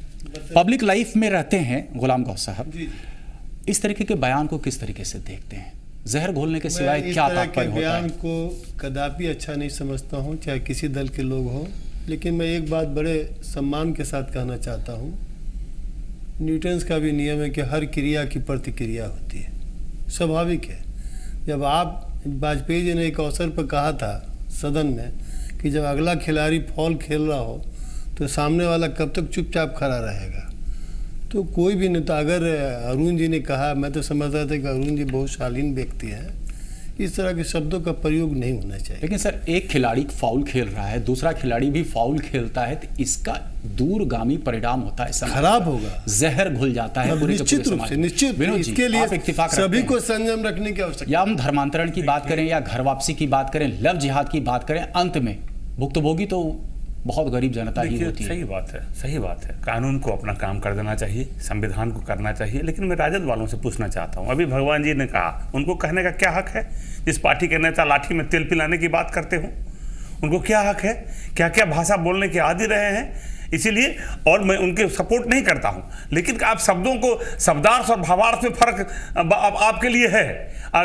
पब्लिक लाइफ में रहते हैं गुलाम गौस साहब, इस तरीके के बयान को किस तरीके से देखते हैं? जहर घोलने के सिवाय क्या तात्पर्य होता है? बयान को कदापि अच्छा नहीं समझता हूं, चाहे किसी दल के लोग हों। लेकिन मैं एक बात बड़े सम्मान के साथ कहना चाहता हूं, न्यूटन्स का भी नियम है कि हर क्रिया की प्रतिक्रिया होती है, स्वाभाविक है। जब आप वाजपेयी जी ने एक अवसर पर कहा था सदन में कि जब अगला खिलाड़ी फॉल खेल रहा हो तो सामने वाला कब तक चुपचाप खड़ा रहेगा। तो कोई भी नेता, अगर अरुण जी ने कहा, मैं तो समझता था कि अरुण जी बहुत शालीन व्यक्ति हैं, इस तरह के शब्दों का प्रयोग नहीं होना चाहिए। लेकिन सर, एक खिलाड़ी फाउल खेल रहा है, दूसरा खिलाड़ी भी फाउल खेलता है, तो इसका दूरगामी परिणाम होता है, खराब होगा, जहर घुल जाता है निश्चित रूप से। निश्चित इसके लिए सभी को संयम रखने की आवश्यकता। या हम धर्मांतरण की बात करें या घर वापसी की बात करें, लव जिहाद की बात करें, अंत में भुक्तभोगी तो बहुत गरीब जनता ही होती है। सही बात है, सही बात है। कानून को अपना काम कर देना चाहिए, संविधान को करना चाहिए। लेकिन मैं राजद वालों से पूछना चाहता हूं, अभी भगवान जी ने कहा, उनको कहने का क्या हक है? जिस पार्टी के नेता लाठी में तेल पिलाने की बात करते हो, उनको क्या हक है? क्या क्या भाषा बोलने के आदी रहे हैं। इसीलिए, और मैं उनके सपोर्ट नहीं करता हूं, लेकिन आप शब्दों को, शब्दार्थ और भावार्थ में फर्क आपके लिए है।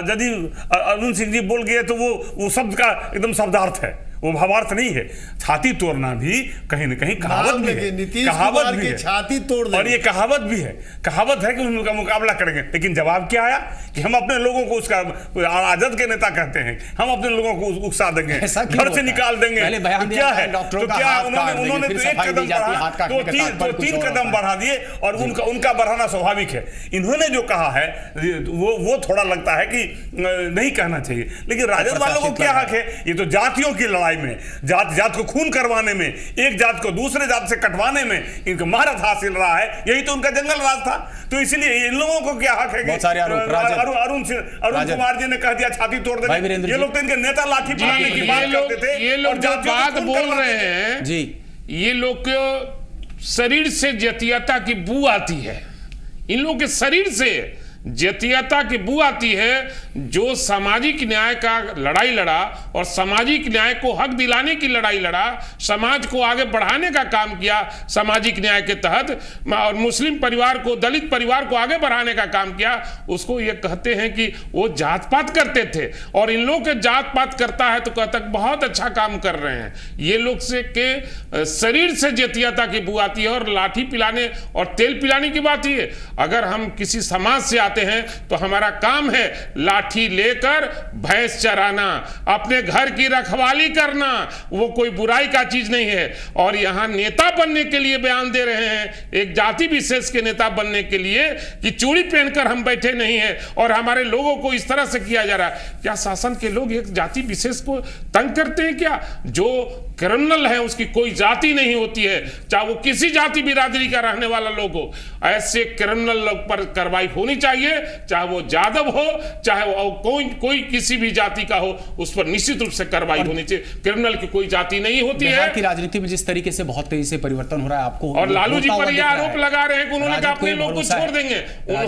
यदि अरुण सिंह जी बोल गए तो वो शब्द का एकदम शब्दार्थ है, वो भावार्थ नहीं है। छाती तोड़ना भी कहीं न कहीं कहावत भी है, कहावत भी है, छाती तोड़ दे, और ये कहावत भी है, कहावत है कि उनका मुकाबला करेंगे। लेकिन जवाब क्या आया कि हम अपने लोगों को, उसका राजद के नेता कहते हैं, हम अपने लोगों को उकसा देंगे, घर से निकाल देंगे। क्या है तो क्या उन्होंने तो एक कदम बढ़ा तो तीन कदम बढ़ा दिए, और उनका बढ़ाना स्वाभाविक है। इन्होंने जो कहा है वो थोड़ा लगता है कि नहीं कहना चाहिए। लेकिन राजद वालों को क्या हक है? ये तो जातियों की लड़ाई में, जात को खून करवाने में, एक जात को दूसरे जात से कटवाने में इनको महारत हासिल रहा है। यही तो उनका जंगल राज था। तो इसलिए इन लोगों को क्या हक है कि अरुण कुमार जी ने कह दिया छाती तोड़ देंगे। ये लोग तो इनके नेता लाठी बनाने की बात करते थे। ये लोग जो बात बोल रहे हैं जी, ये लोग को शरीर से जातीयता की बू आती है। इन लोगों के शरीर से जातीयता की बू आती है। जो सामाजिक न्याय का लड़ाई लड़ा और सामाजिक न्याय को हक दिलाने की लड़ाई लड़ा, समाज को आगे बढ़ाने का काम किया सामाजिक न्याय के तहत, और मुस्लिम परिवार को, दलित परिवार को आगे बढ़ाने का काम किया, उसको ये कहते हैं कि वो जात पात करते थे। और इन लोग के जात पात करता है तो कहता बहुत अच्छा काम कर रहे हैं। ये लोग से के शरीर से जातीयता की बू आती है, और लाठी पिलाने और तेल पिलाने की बात ही है। अगर हम किसी समाज से आते हैं तो हमारा काम है लाठी लेकर भैंस चराना, अपने घर की रखवाली करना, वो कोई बुराई का चीज नहीं है। और यहां नेता बनने के लिए बयान दे रहे हैं, एक जाति विशेष के नेता बनने के लिए, कि चूड़ी पहनकर हम बैठे नहीं हैं और हमारे लोगों को इस तरह से किया जा रहा है। क्या शासन के लोग एक जाति विशेष को तंग करते हैं क्या? जो क्रिमिनल है उसकी कोई जाति नहीं होती है, चाहे वो किसी जाति बिरादरी का रहने वाला लोग हो। ऐसे क्रिमिनल लोग पर कार्रवाई होनी चाहिए, चाहे वो यादव हो, चाहे वो कोई किसी भी जाति का हो, उस पर निश्चित रूप से कार्रवाई होनी चाहिए। क्रिमिनल की कोई जाति नहीं होती है। की राजनीति में जिस तरीके से बहुत तेजी से परिवर्तन हो रहा है, आपको और लालू जी पर यह आरोप लगा रहे हैं कि उन्होंने अपने लोग को छोड़ देंगे।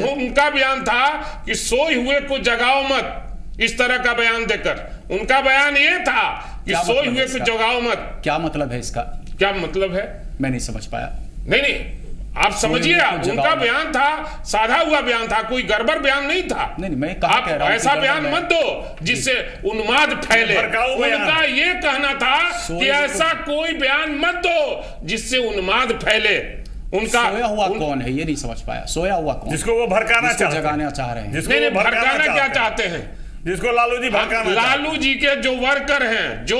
उनका बयान था कि सोए हुए को जगाओ मत, इस तरह का बयान देकर उनका बयान ये था कि सोए हुए को जगाओ मत। क्या मतलब है इसका? क्या मतलब है मैं नहीं समझ पाया। नहीं, आप समझिए, उनका बयान था, साधा हुआ बयान था, कोई गड़बड़ बयान नहीं था। नहीं, मैं आप ऐसा बयान मत दो जिससे उन्माद फैले। उनका ये कहना था कि ऐसा कोई बयान मत दो जिससे उन्माद फैले। उनका सोया हुआ कौन है ये नहीं समझ पाया। सोया हुआ कौन? जिसको वो भड़काना जगाना चाह रहे हैं। जिसको भड़काना क्या चाहते हैं? जिसको लालू जी भड़काना, लालू जी के जो वर्कर हैं, जो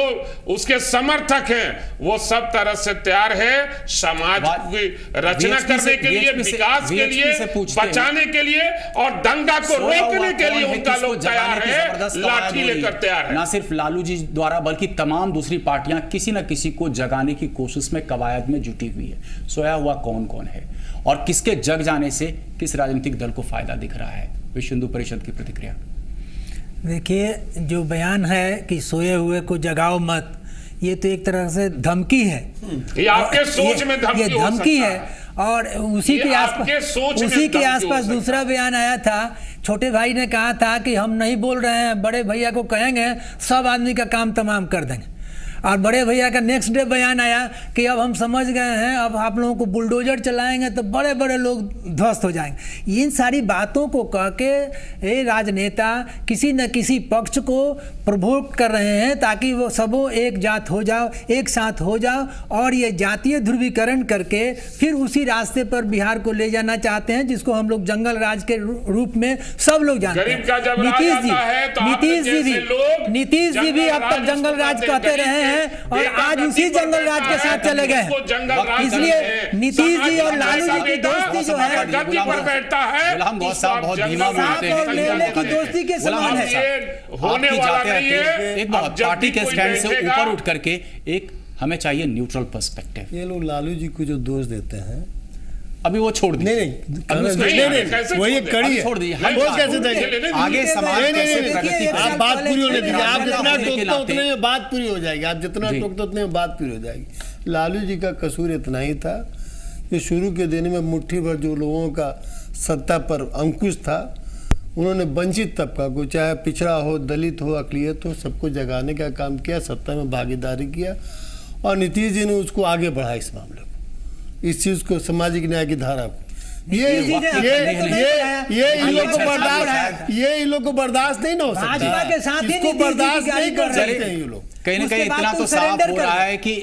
उसके समर्थक हैं, वो सब तरह से तैयार है समाज की रचना करने के लिए, विकास के लिए, बचाने के लिए, और दंगा को रोकने के लिए उनका लोग तैयार है, लाठी लेकर तैयार है। ना सिर्फ लालू जी द्वारा बल्कि तमाम दूसरी पार्टियां किसी न किसी को जगाने की कोशिश में, कवायद में जुटी हुई है। सोया हुआ कौन कौन है और किसके जग जाने से किस राजनीतिक दल को फायदा दिख रहा है? विश्व हिंदू परिषद की प्रतिक्रिया। देखिए, जो बयान है कि सोए हुए को जगाओ मत, ये तो एक तरह से धमकी है। ये आपके सोच में धमकी है। और उसी के आसपास दूसरा बयान आया था। छोटे भाई ने कहा था कि हम नहीं बोल रहे हैं, बड़े भैया को कहेंगे, सब आदमी का काम तमाम कर देंगे। और बड़े भैया का नेक्स्ट डे बयान आया कि अब हम समझ गए हैं, अब आप लोगों को बुलडोजर चलाएंगे तो बड़े बड़े लोग ध्वस्त हो जाएंगे। इन सारी बातों को कह के ये राजनेता किसी न किसी पक्ष को प्रवोक कर रहे हैं ताकि वो सबों एक जात हो जाओ, एक साथ हो जाओ, और ये जातीय ध्रुवीकरण करके फिर उसी रास्ते पर बिहार को ले जाना चाहते हैं जिसको हम लोग जंगल राज के रूप में सब लोग जानते हैं। नीतीश जी भी अब तक जंगल राज कहते रहे हैं और आज उसी जंगल राज के साथ चले गए। इसलिए नीतीश जी और लालू जी की दोस्ती जो है गुलाम गौस साहब बहुत धीमा बोलते हैं, लेने की दोस्ती के समान है। होने वाला नहीं है। एक बहुत पार्टी के स्टैंड से ऊपर उठ करके एक हमें चाहिए न्यूट्रल पर्सपेक्टिव। ये लोग लालू जी को जो दोष देते हैं अभी वो छोड़ दीजिए। नहीं, वही कड़ी है, छोड़ दीजिए। वो कैसे देंगे आगे समाज कैसे प्रगति करेगा? आप बात पूरी होने दीजिए। आप जितना टोकते उतने में बात पूरी हो जाएगी। आप जितना टोकते उतने में बात पूरी हो जाएगी। लालू जी का कसूर इतना ही था कि शुरू के दिन में मुट्ठी भर जो लोगों का सत्ता पर अंकुश था, उन्होंने वंचित तबका को, चाहे पिछड़ा हो, दलित हो, अकलियत हो, सबको जगाने का काम किया, सत्ता में भागीदारी किया, और नीतीश जी ने उसको आगे बढ़ाया इस मामले को, इस चीज को, सामाजिक न्याय की धारा को। ये इन लोग को बर्दाश्त नहीं ना हो सकता, इसको बर्दाश्त नहीं कर सकते ये लोग। कहीं ना कहीं इतना तो साफ हो रहा है कि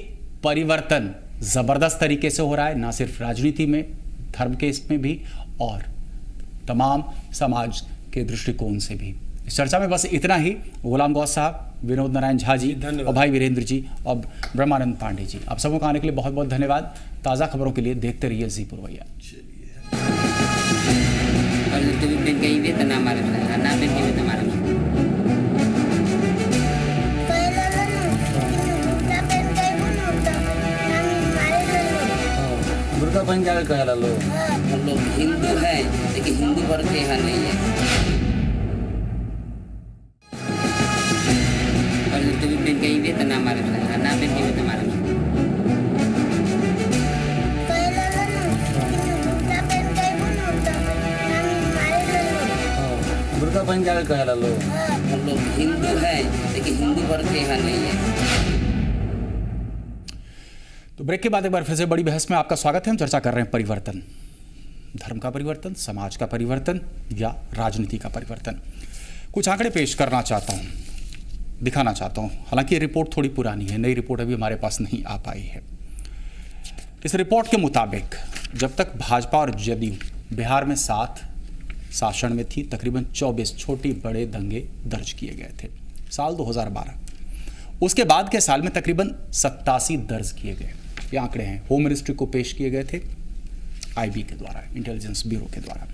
परिवर्तन जबरदस्त तरीके से हो रहा है, ना सिर्फ राजनीति में, धर्म के इसमें भी, और तमाम समाज के दृष्टिकोण से भी। इस चर्चा में बस इतना ही। गुलाम गौस साहब, विनोद नारायण झा जी और भाई वीरेंद्र जी और ब्रह्मानंद पांडे जी, आप सबों को आने के लिए बहुत बहुत धन्यवाद। ताज़ा खबरों के लिए देखते रहिए जी पुरवैया। बुर्का पहन के कहला लोग, हम लोग हिंदू हैं लेकिन हिंदू वर्ग के यहाँ नहीं है। बुर्का पहन के कहला लोग, हम लोग हिंदू हैं लेकिन हिंदू वर्ग के यहाँ नहीं है। तो ब्रेक के बाद एक बार फिर से बड़ी बहस में आपका स्वागत है। हम चर्चा कर रहे हैं परिवर्तन, धर्म का परिवर्तन, समाज का परिवर्तन या राजनीति का परिवर्तन। कुछ आंकड़े पेश करना चाहता हूं, दिखाना चाहता हूं। हालांकि ये रिपोर्ट थोड़ी पुरानी है, नई रिपोर्ट अभी हमारे पास नहीं आ पाई है। इस रिपोर्ट के मुताबिक जब तक भाजपा और जदयू बिहार में साथ शासन में थी, तकरीबन 24 छोटे बड़े दंगे दर्ज किए गए थे साल 2012। उसके बाद के साल में तकरीबन 87 दर्ज किए गए। ये आंकड़े हैं, होम मिनिस्ट्री को पेश किए गए थे आईबी के द्वारा, इंटेलिजेंस ब्यूरो के द्वारा।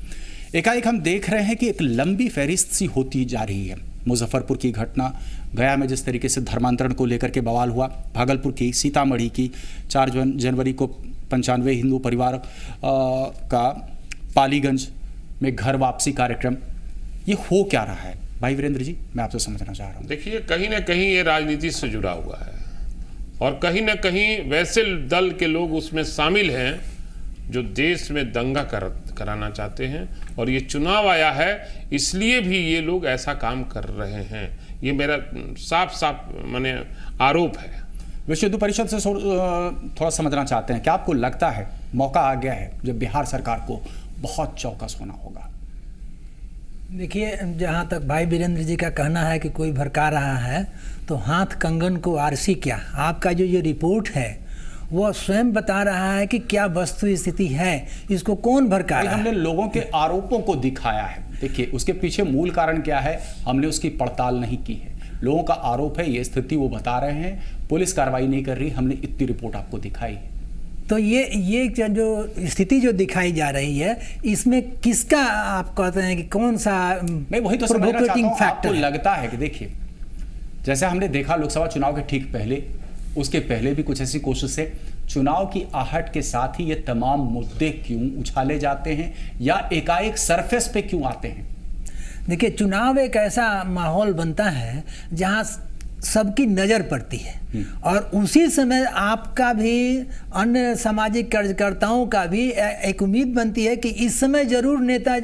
एकाएक हम देख रहे हैं कि एक लंबी फहरिस्त सी होती जा रही है। मुजफ्फरपुर की घटना, गया में जिस तरीके से धर्मांतरण को लेकर के बवाल हुआ, भागलपुर की, सीतामढ़ी की, 4 जनवरी को 95 हिंदू परिवार का पालीगंज में घर वापसी कार्यक्रम, ये हो क्या रहा है? भाई वीरेंद्र जी, मैं आपसे समझना चाह रहा हूँ। देखिए, कहीं ना कहीं ये राजनीति से जुड़ा हुआ है और कहीं ना कहीं वैसे दल के लोग उसमें शामिल हैं जो देश में दंगा कराना चाहते हैं, और ये चुनाव आया है इसलिए भी ये लोग ऐसा काम कर रहे हैं। ये मेरा साफ साफ माने आरोप है। विश्व हिंदू परिषद से थोड़ा समझना चाहते हैं, क्या आपको लगता है मौका आ गया है जब बिहार सरकार को बहुत चौकस होना होगा? देखिए, जहाँ तक भाई वीरेंद्र जी का कहना है कि कोई भड़का रहा है, तो हाथ कंगन को आरसी क्या, आपका जो ये रिपोर्ट है वो स्वयं बता रहा है कि क्या वस्तु स्थिति है, इसको कौन भड़का रहा है। हमने लोगों के आरोपों को दिखाया है। देखिए, उसके पीछे मूल कारण क्या है हमने उसकी पड़ताल नहीं की है। लोगों का आरोप है, ये स्थिति वो बता रहे हैं, पुलिस कार्रवाई नहीं कर रही, हमने इतनी रिपोर्ट आपको दिखाई है। तो ये जो स्थिति जो दिखाई जा रही है, इसमें किसका आप कहते हैं कि कौन सा मैं वही तो समझना चाहता हूं, आपको लगता है कि देखिए, जैसे हमने देखा लोकसभा चुनाव के ठीक पहले, उसके पहले भी कुछ ऐसी कोशिशें, चुनाव की आहट के साथ ही ये तमाम मुद्दे क्यों उछाले जाते हैं या एकाएक सरफेस पे क्यों आते हैं? देखिए, चुनाव एक ऐसा माहौल बनता है जहां सबकी नज़र पड़ती है और उसी समय आपका भी अन्य सामाजिक कार्यकर्ताओं का भी एक उम्मीद बनती है कि इस समय जरूर नेता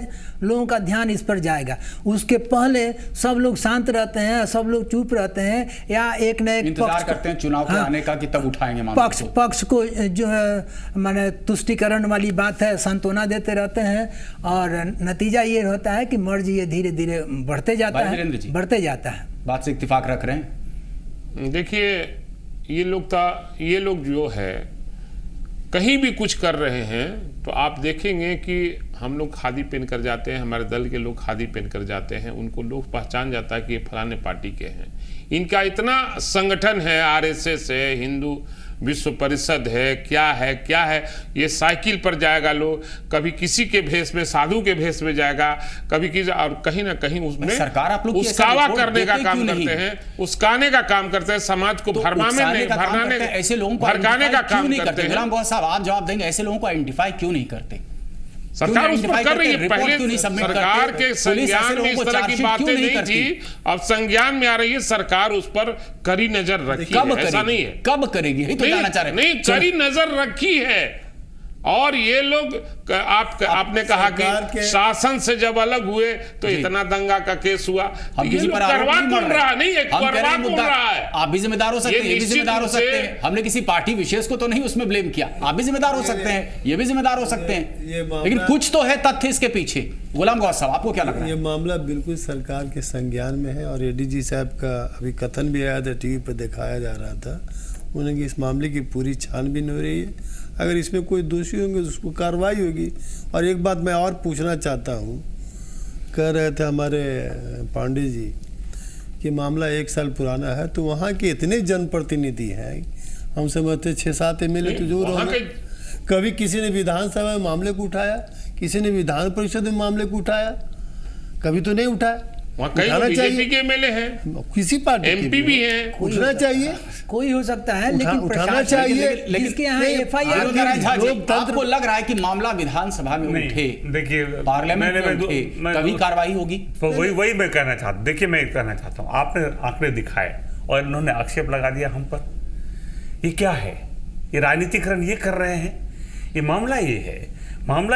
लोगों का ध्यान इस पर जाएगा। उसके पहले सब लोग शांत रहते हैं, सब लोग चुप रहते हैं या एक न एक इंतजार करते हैं चुनाव के आने का कि तब उठाएंगे मामले पक्ष को जो है माने तुष्टिकरण वाली बात है सांत्वना देते रहते हैं और नतीजा ये होता है कि मर्ज ये धीरे धीरे बढ़ते जाता है। बात से इत्तेफाक रख रहे हैं। देखिए ये लोग जो है कहीं भी कुछ कर रहे हैं तो आप देखेंगे कि हम लोग खादी पहन कर जाते हैं, हमारे दल के लोग खादी पहन कर जाते हैं, उनको लोग पहचान जाता है कि ये फलाने पार्टी के हैं। इनका इतना संगठन है, आरएसएस है, हिंदू विश्व परिषद है, क्या है, ये साइकिल पर जाएगा लोग, कभी किसी के भेष में, साधु के भेष में जाएगा, कभी किसी, और कहीं ना कहीं उसमें सरकार आप लोग उसकावा करने का काम करते हैं, उसकाने का काम करते हैं, समाज को भरमाने ऐसे लोगों को भड़काने का काम करते हैं। गुलाम गौस साहब आप जवाब देंगे, ऐसे लोगों को आइडेंटिफाई क्यों नहीं करते? सरकार उस पर कर रही है। पहले सरकार के संज्ञान में इस तरह की बातें नहीं थी, अब संज्ञान में आ रही है, सरकार उस पर कड़ी नजर रखी है। ऐसा नहीं है कब करेगी, नहीं कड़ी नजर रखी है। और ये लोग आपने कहा कि शासन से जब अलग हुए तो इतना दंगा का केस हुआ, हम किसी पर करवा कौन रहा नहीं है, करवा कौन रहा है? आप भी जिम्मेदार हो सकते हैं, ये भी जिम्मेदार हो सकते हैं। हमने किसी पार्टी विशेष को तो नहीं उसमें ब्लेम किया, आप भी जिम्मेदार हो सकते हैं, ये भी जिम्मेदार हो सकते हैं, लेकिन कुछ तो है तथ्य इसके पीछे। गुलाम गौस साहब आपको क्या लगता है? ये मामला बिल्कुल सरकार के संज्ञान में है और एडीजी साहब का अभी कथन भी आया था, टीवी पर दिखाया जा रहा था, उन्हें इस मामले की पूरी छानबीन हो रही है। अगर इसमें कोई दोषी होंगे तो उसको कार्रवाई होगी। और एक बात मैं और पूछना चाहता हूँ, कह रहे थे हमारे पांडे जी कि मामला 1 साल पुराना है, तो वहाँ के इतने जनप्रतिनिधि हैं, हम समझते 6-7 एमएलए तो जरूर होंगे। कभी किसी ने विधानसभा में मामले को उठाया, किसी ने विधान परिषद में मामले को उठाया? कभी तो नहीं उठाया। वहाँ कई बीजेपी के एमएलए हैं, किसी पार्टी एमपी भी हैं, उठना चाहिए, कोई हो सकता है, लेकिन उठाना चाहिए। लेकिन यहाँ एफआईआर आपको लग रहा है कि मामला विधानसभा में उठे, देखिए पार्लियामेंट में उठे, कभी कार्रवाई होगी? वही मैं कहना चाहता हूँ। देखिए मैं कहना चाहता हूँ, आपने आंकड़े दिखाए और इन्होंने आक्षेप लगा दिया हम पर। ये क्या है? ये राजनीतिकरण ये कर रहे हैं। ये मामला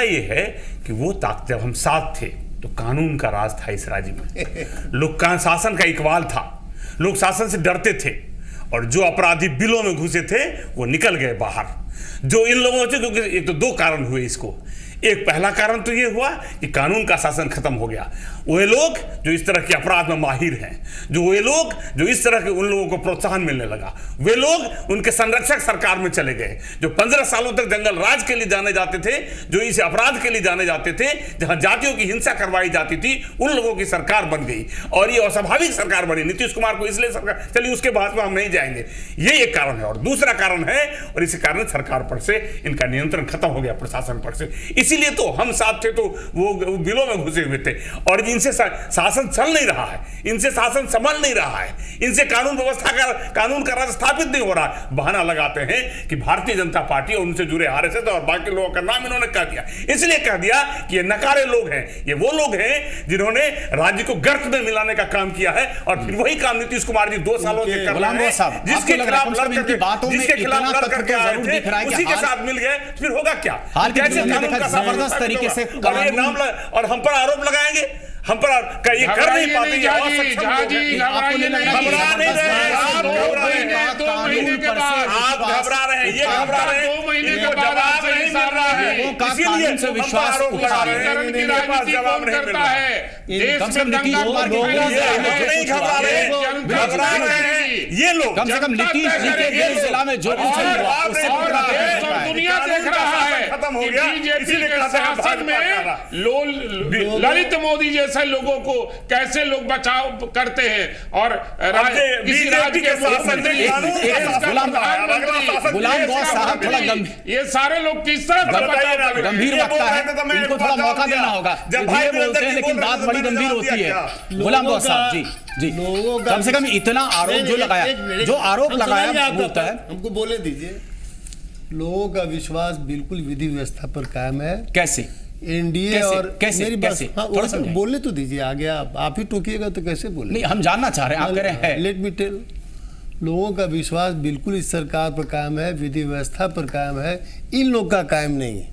ये है कि वो जब हम साथ थे तो कानून का राज था इस राज्य में, लोग शासन का इकबाल था, लोग शासन से डरते थे और जो अपराधी बिलों में घुसे थे वो निकल गए बाहर। जो इन लोगों से, क्योंकि एक तो 2 कारण हुए इसको। एक पहला कारण तो ये हुआ कि कानून का शासन खत्म हो गया। वे लोग जो इस तरह के अपराध में माहिर हैं, वे लोग जो इस तरह के, उन लोगों को प्रोत्साहन मिलने लगा। वे लोग उनके संरक्षक सरकार में चले गए। जो 15 सालों तक जंगल राज के लिए जाने जाते थे, जो इस अपराध के लिए जाने जाते थे, जहां जातियों की हिंसा करवाई जाती थी, उन लोगों की सरकार बन गई और ये अस्वाभाविक सरकार बनी। नीतीश कुमार को इसलिए सरकार, चलिए उसके बाद में हम नहीं जाएंगे, ये एक कारण है। और दूसरा कारण है, और इसी कारण सरकार पर से इनका नियंत्रण खत्म हो गया, प्रशासन पर से। इसीलिए तो हम साथ थे तो वो बिलों में घुसे हुए थे और इनसे शासन चल नहीं रहा है, इनसे शासन संभल नहीं रहा है, इनसे कानून व्यवस्था का, कानून का राज स्थापित नहीं हो रहा। बहाना लगाते हैं कि भारतीय जनता पार्टी और उनसे जुड़े आरएसएस और बाकी लोगों का नाम इन्होंने कह दिया, इसलिए कह दिया कि ये नकारे लोग हैं। ये वो लोग हैं जिन्होंने राज्य को गर्त में मिलाने का काम किया है और फिर वही काम नीतीश कुमार जी 2 सालों से कर रहे हैं, जिसके खिलाफ लड़ करके आए थे, उसी के साथ मिल गए। फिर होगा क्या? कैसे कानून का जबरदस्त तरीके से और हम पर आरोप लगाएंगे, हम पर ये कर नहीं पाते। आप घबरा रहे हैं, ये घबरा रहे हैं, 2 महीने के बाद इसीलिए विश्वास जवाब नहीं मिल रहा है। घबरा रहे हैं ये लोग, कम से कम नीतीश जी के जिला में जो दुनिया देख रहा है खत्म हो गया। बीजेपी के शासन में ललित मोदी जैसे लोगों को कैसे लोग बचाव करते हैं और किसी राज्य के गुलाम गौस साहब थोड़ा ये सारे लोग किस तरह गंभीर वक्ता है, इनको थोड़ा मौका देना होगा। ये बोलते हैं लेकिन बात बड़ी गंभीर होती है। गुलाम गौस साहब जी कम से कम इतना आरोप जो लगाया, जो आरोप लगाया होता है, हमको बोले दीजिए। लोगों का विश्वास बिल्कुल विधि व्यवस्था पर कायम है। कैसे? एनडीए और कैसे मेरी बात थोड़ा बोलने तो दीजिए, आगे आप ही टोकिएगा तो कैसे बोले? नहीं, हम जानना चाह रहे हैं, आप कह रहे हैं। लेट मी टेल, लोगों का विश्वास बिल्कुल इस सरकार पर कायम है, विधि व्यवस्था पर कायम है, इन लोग का कायम नहीं है,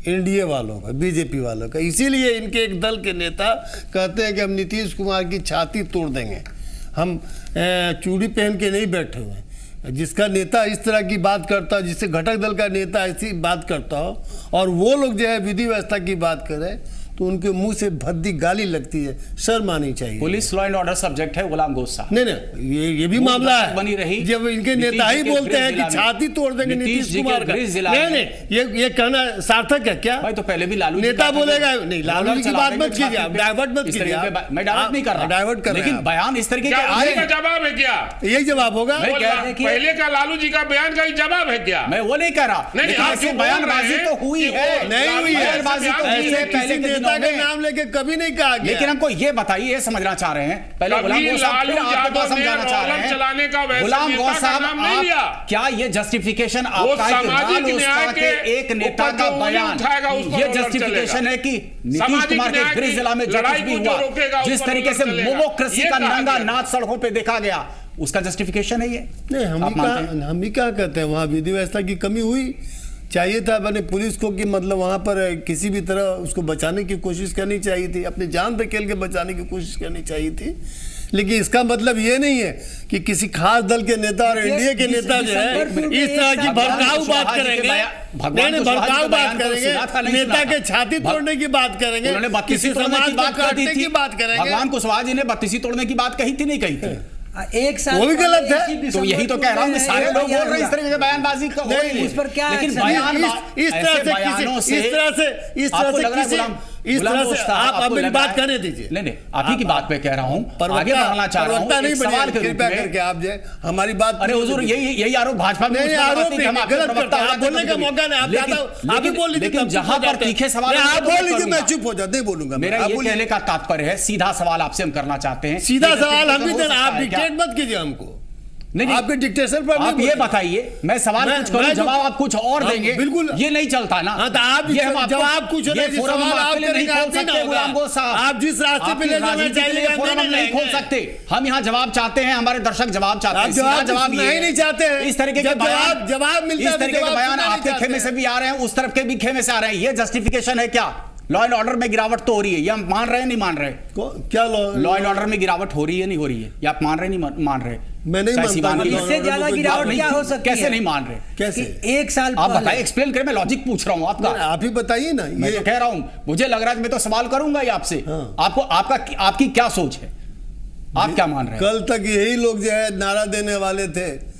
एनडीए वालों का, बीजेपी वालों का। इसीलिए इनके एक दल के नेता कहते हैं कि हम नीतीश कुमार की छाती तोड़ देंगे, हम चूड़ी पहन के नहीं बैठे हुए हैं। जिसका नेता इस तरह की बात करता हो, जिससे घटक दल का नेता ऐसी बात करता हो और वो लोग जो है विधि व्यवस्था की बात करें तो उनके मुंह से भद्दी गाली लगती है, शर्म आनी चाहिए। Police law and order subject है गुलाम गौस साहब। नहीं ये भी मामला है, बनी रही जब इनके नेता ही बोलते हैं कि छाती तोड़ देंगे नीतीश कुमार का। नहीं ये कहना सार्थक है क्या? भाई तो पहले भी लालू नेता बोलेगा नहीं, लालू जी की बात मत कीजिए, आप डाइवर्ट मत कीजिए। मैं डाइवर्ट नहीं कर रहा, डाइवर्ट कर रहे हैं, लेकिन बयान इस तरीके के आए का जवाब है क्या? यही जवाब होगा। पहले का लालू जी का बयान का ही जवाब है क्या? मैं वो नहीं कह रहा, नहीं बयानबाजी तो हुई है, नहीं हुई है, ऐसे किसी नेता का नाम लेके कभी नहीं कहा गया। लेकिन हमको ये बताइए, ये समझना चाह रहे हैं पहले गुलाम गौस साहब, फिर आपको तो समझाना चाह रहे हैं गुलाम गौस साहब, आप क्या ये जस्टिफिकेशन आपका के एक नेता का बयान ये जस्टिफिकेशन है कि नीतीश कुमार के गृह जिला में जो कुछ भी हुआ, जिस तरीके से डेमोक्रेसी का नंगा नाच सड़कों पे देखा गया, उसका जस्टिफिकेशन है ये? नहीं, हम ही क्या कहते हैं, वहाँ विधि व्यवस्था की कमी हुई, चाहिए था मैंने पुलिस को कि मतलब वहाँ पर किसी भी तरह उसको बचाने की कोशिश करनी चाहिए थी, अपनी जान पे खेल के बचाने की कोशिश करनी चाहिए थी। लेकिन इसका मतलब ये नहीं है कि किसी खास दल के नेता और एनडीए के नेता जो है इस तरह की भड़काऊ बात करेंगे, भड़काऊ बात करेंगे, नेता के छाती तोड़ने की बात करेंगे, किसी समाज को काटने की बात करेंगे। भगवान कुशवाहा जी ने बत्तीसी तोड़ने की बात कही थी, नहीं कही थी? एक साल वो भी गलत है, तो यही तो कह रहा हूँ, सारे लोग बोल रहे हैं इस तरह से बयानबाजी का हो रही है, उस पर क्या लेकिन बयान इस तरह से आप मेरी बात करने दीजिए। नहीं आप ही की बात पे कह रहा हूँ, आगे बढ़ना चाह रहा हूँ, नहीं सवाल कृपया करके आप जो हमारी बात। अरे हुजूर यही आरोप भाजपा में आरोप गलत करता है, बोलने का मौका नहीं, आप ही बोल लीजिए, लेकिन जहां पर तीखे सवाल आप बोल लीजिए, मैं चुप हो जाता, नहीं बोलूंगा। मेरा ये कहने का तात्पर्य है, सीधा सवाल आपसे हम करना चाहते हैं, सीधा सवाल हम भी देना, आप डिक्टेट मत कीजिए हमको, नहीं आपके डिक्टेशन पर आप ये बताइए, मैं सवाल कुछ करूं, जवाब आप कुछ और देंगे, बिल्कुल ये नहीं चलता ना। तो आप जवाब कुछ सवाल आप नहीं खोल सकते गुलाम गौस साहब, आप जिस रास्ते पे ले जाना चाहिए हम नहीं खोल सकते, हम यहाँ जवाब चाहते हैं, हमारे दर्शक जवाब चाहते हैं, जवाब नहीं चाहते हैं, इस तरीके के जवाब मिलता है, इस तरीके के बयान आपके खेमे से भी आ रहे हैं, उस तरफ के भी खेमे से आ रहे हैं, ये जस्टिफिकेशन है क्या? लॉ एंड ऑर्डर में गिरावट तो हो रही है, ये हम मान रहे हैं नहीं मान रहे? क्या लॉ एंड ऑर्डर में गिरावट हो रही है नहीं हो रही है, ये आप मान रहे नहीं मान रहे? मैं नहीं मानता, इससे ज्यादा गिरावट क्या हो सकती है? कैसे नहीं मान रहे? कैसे? एक साल आप बताइए, एक्सप्लेन करें, मैं लॉजिक पूछ रहा हूं आपका, आप ही बताइए ना। मैं तो कह रहा हूं, मुझे लग रहा है मैं तो सवाल करूंगा ही आपसे, आपको आपकी क्या सोच है, आप क्या मान रहे हैं? कल तक यही लोग जो है नारा देने वाले थे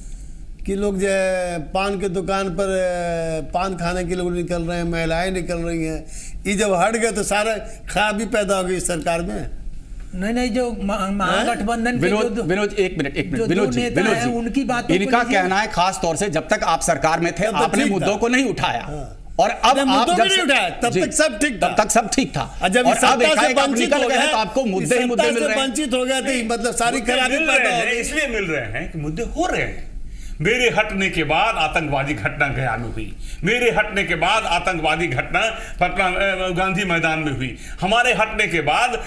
कि लोग जो है पान के दुकान पर पान खाने के लोग निकल रहे हैं, महिलाएं निकल रही हैं, ये जब हट गए तो सारा खराबी पैदा हो गई इस सरकार में। नहीं जो महागठबंधन के विनोद एक मिनट विनोद जी उनकी बात, इनका कहना है खास तौर से जब तक आप सरकार में थे आपने मुद्दों को नहीं उठाया, और अब आप जब नहीं उठाया तब तक सब ठीक था, तब तक सब ठीक था, जब और अब वंचित हो गए तो आपको मुद्दे ही मुद्दे मिल रहे हैं, वंचित हो गए थे, मतलब सारी खराबी पैदा हो गई, इसलिए मिल रहे हैं कि मुद्दे हो रहे हैं। मेरे हटने के बाद आतंकवादी घटना गया में हुई, मेरे हटने के बाद आतंकवादी घटना पटना गांधी मैदान में हुई, हमारे हटने के बाद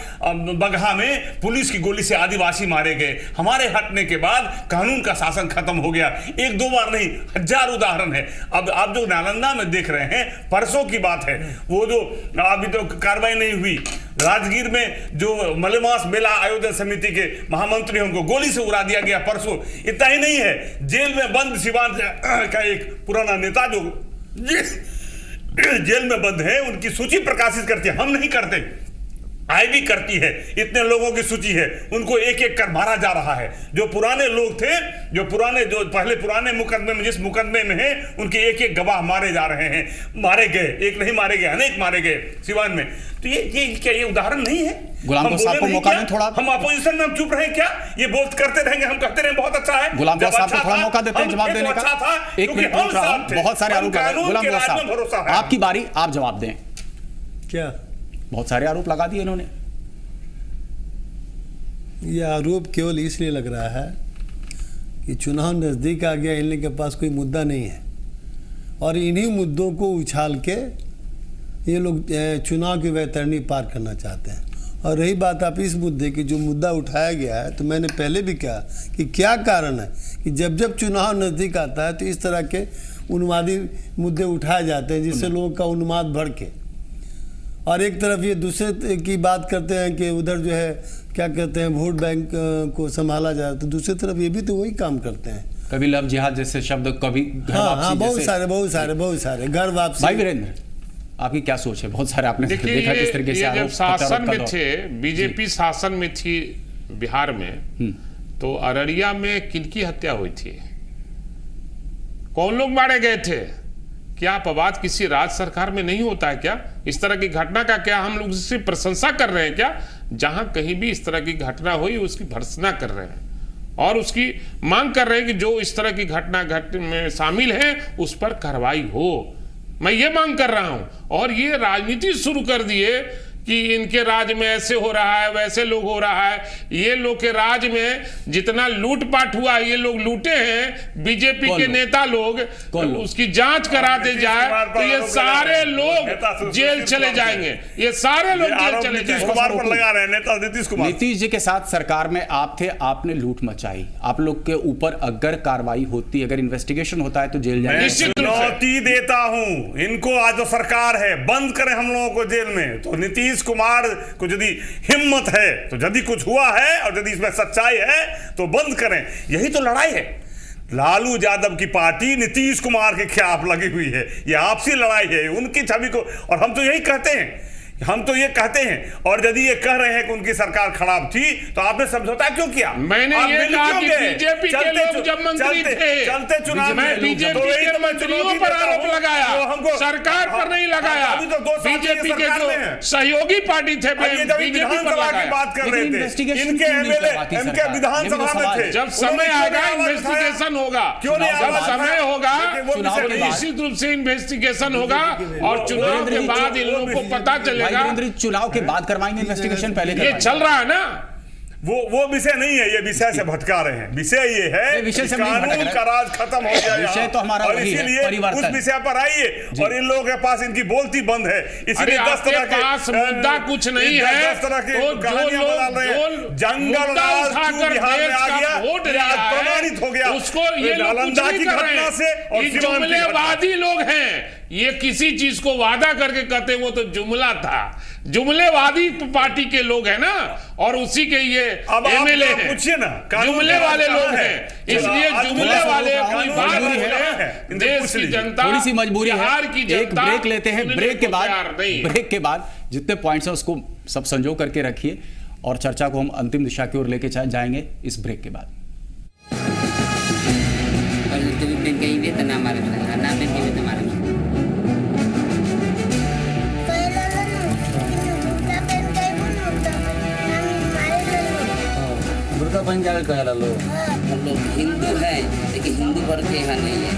बगहा में पुलिस की गोली से आदिवासी मारे गए, हमारे हटने के बाद कानून का शासन खत्म हो गया। एक दो बार नहीं, हजार उदाहरण है। अब आप जो नालंदा में देख रहे हैं, परसों की बात है, वो जो अभी तो कार्रवाई नहीं हुई, राजगीर में जो मलेमास मेला आयोजन समिति के महामंत्री उनको गोली से उड़ा दिया गया परसों। इतना ही नहीं है, जेल में बंद सिवान का एक पुराना नेता जो जेल में बंद है, उनकी सूची प्रकाशित करती है, हम नहीं करते, आईबी करती है, इतने लोगों की सूची है, उनको एक एक कर मारा जा रहा है। जो पुराने लोग थे, जो पहले पुराने मुकदमे में, जिस मुकदमे में है, उनके एक एक गवाह मारे जा रहे हैं, मारे गए, एक नहीं मारे गए, अनेक मारे गए सिवान में। तो ये क्या ये उदाहरण नहीं है? गुलाम गौस साहब को मौका दें थोड़ा, हम अपोजिशन में हम चुप रहे क्या? ये बोलते करते रहेंगे, हम कहते रहे बहुत अच्छा है। गुलाम गौस साहब को थोड़ा मौका देते हैं जवाब देने का। एक मिनट, बहुत सारे आरोप लगा, गुलाम गौस साहब आपकी बारी, आप जवाब दें। क्या बहुत सारे आरोप लगा दिए इन्होंने? यह आरोप केवल इसलिए लग रहा है कि चुनाव नज़दीक आ गया, इन लोगों के पास कोई मुद्दा नहीं है, और इन्हीं मुद्दों को उछाल के ये लोग चुनाव की वैतरणी पार करना चाहते हैं। और रही बात आप इस मुद्दे की, जो मुद्दा उठाया गया है, तो मैंने पहले भी कहा कि क्या कारण है कि जब जब चुनाव नज़दीक आता है तो इस तरह के उन्मादी मुद्दे उठाए जाते हैं जिससे लोगों का उन्माद बढ़ के, और एक तरफ ये दूसरे की बात करते हैं कि उधर जो है क्या कहते हैं वोट बैंक को संभाला जाए, तो दूसरी तरफ ये भी तो वही काम करते हैं। कभी लव जिहाद जैसे शब्द, कभी घर हाँ वापसी बहुत सारे घर वापसी। भाई वीरेंद्र, आपकी क्या सोच है? बहुत सारे आपने देखा किस तरीके से जब शासन में थे, बीजेपी शासन में थी बिहार में, तो अररिया में किनकी हत्या हुई थी, कौन लोग मारे गए थे? क्या अपवाद किसी राज्य सरकार में नहीं होता है क्या? इस तरह की घटना का क्या हम लोग इसकी प्रशंसा कर रहे हैं क्या? जहां कहीं भी इस तरह की घटना हुई उसकी भर्त्सना कर रहे हैं और उसकी मांग कर रहे हैं कि जो इस तरह की घटना में शामिल है उस पर कार्रवाई हो। मैं ये मांग कर रहा हूं। और ये राजनीति शुरू कर दिए कि इनके राज में ऐसे हो रहा है, वैसे लोग हो रहा है। ये लोग के राज में जितना लूटपाट हुआ, ये लोग लूटे हैं, बीजेपी के नेता लोग, उसकी जांच कराते जाए तो ये सारे लोग जेल चले जाएंगे। ये सारे लोग जेल चले जाएंगे। कुमार पर लगा रहे हैं नेता नीतीश कुमार। नीतीश जी के साथ सरकार में आप थे, आपने लूट मचाई, आप लोग के ऊपर अगर कार्रवाई होती, अगर इन्वेस्टिगेशन होता है तो जेल जाएंगे। चुनौती देता हूं इनको, आज जो सरकार है बंद करें हम लोगों को जेल में। तो नीतीश कुमार को यदि हिम्मत है, तो यदि कुछ हुआ है और यदि इसमें सच्चाई है तो बंद करें। यही तो लड़ाई है। लालू यादव की पार्टी नीतीश कुमार के खिलाफ लगी हुई है। ये आपसी लड़ाई है उनकी छवि को, और हम तो यही कहते हैं, हम तो ये कहते हैं। और यदि ये कह रहे हैं कि उनकी सरकार खराब थी तो आपने समझौता क्यों किया? मैंने ये कहा कि बीजेपी के लोग जब मंत्री थे, चलते चुनाव में बीजेपी के मंत्रियों पर आरोप लगाया, सरकार पर नहीं लगाया। बीजेपी के जो सहयोगी पार्टी थे बीजेपी पर लगाया। बात कर रहे थे, इनके एमएलए इनके विधानसभा में थे। जब समय आएगा इन्वेस्टिगेशन होगा, क्यों नहीं? जब समय होगा निश्चित रूप से इन्वेस्टिगेशन होगा और चुनाव के बाद इन लोगों को पता चलेगा। चुनाव के बाद करवाएंगे इन्वेस्टिगेशन, पहले ये चल रहा है ना। वो विषय नहीं है, ये विषय से भटका रहे हैं। विषय ये है विषय से कानून का राज खत्म हो गया विषय तो हमारा और इसीलिए उस विषय पर आइए। और इन लोगों के पास इनकी बोलती बंद है, इसीलिए 10 तरह के पास मुद्दा कुछ नहीं है। 10 तरह के कहानियां बदल रहे हैं। जंगल राज बिहार में आ गया, प्रमाणित हो गया उसको। ये नालंदा की घटना से और जुमलेवादी लोग हैं, ये किसी चीज को वादा करके कहते हैं वो तो जुमला था। जुमलेवादी पार्टी के लोग हैं ना, और उसी के ये एमएलए हैं, पूछिए ना, जुमले वाले लोग हैं। इसलिए जुमले वाले कोई बात नहीं है। देश की जनता, थोड़ी सी मजबूरी है। बिहार की जनता, एक ब्रेक लेते हैं। ब्रेक के बाद जितने पॉइंट्स हैं उसको सब संजो करके रखिए और चर्चा को हम अंतिम दिशा की ओर लेके जाएंगे इस ब्रेक के बाद। बुर्का पहन क्या कहला लोग? हम लोग हिंदू हैं लेकिन हिंदू वर्ग के यहाँ नहीं है।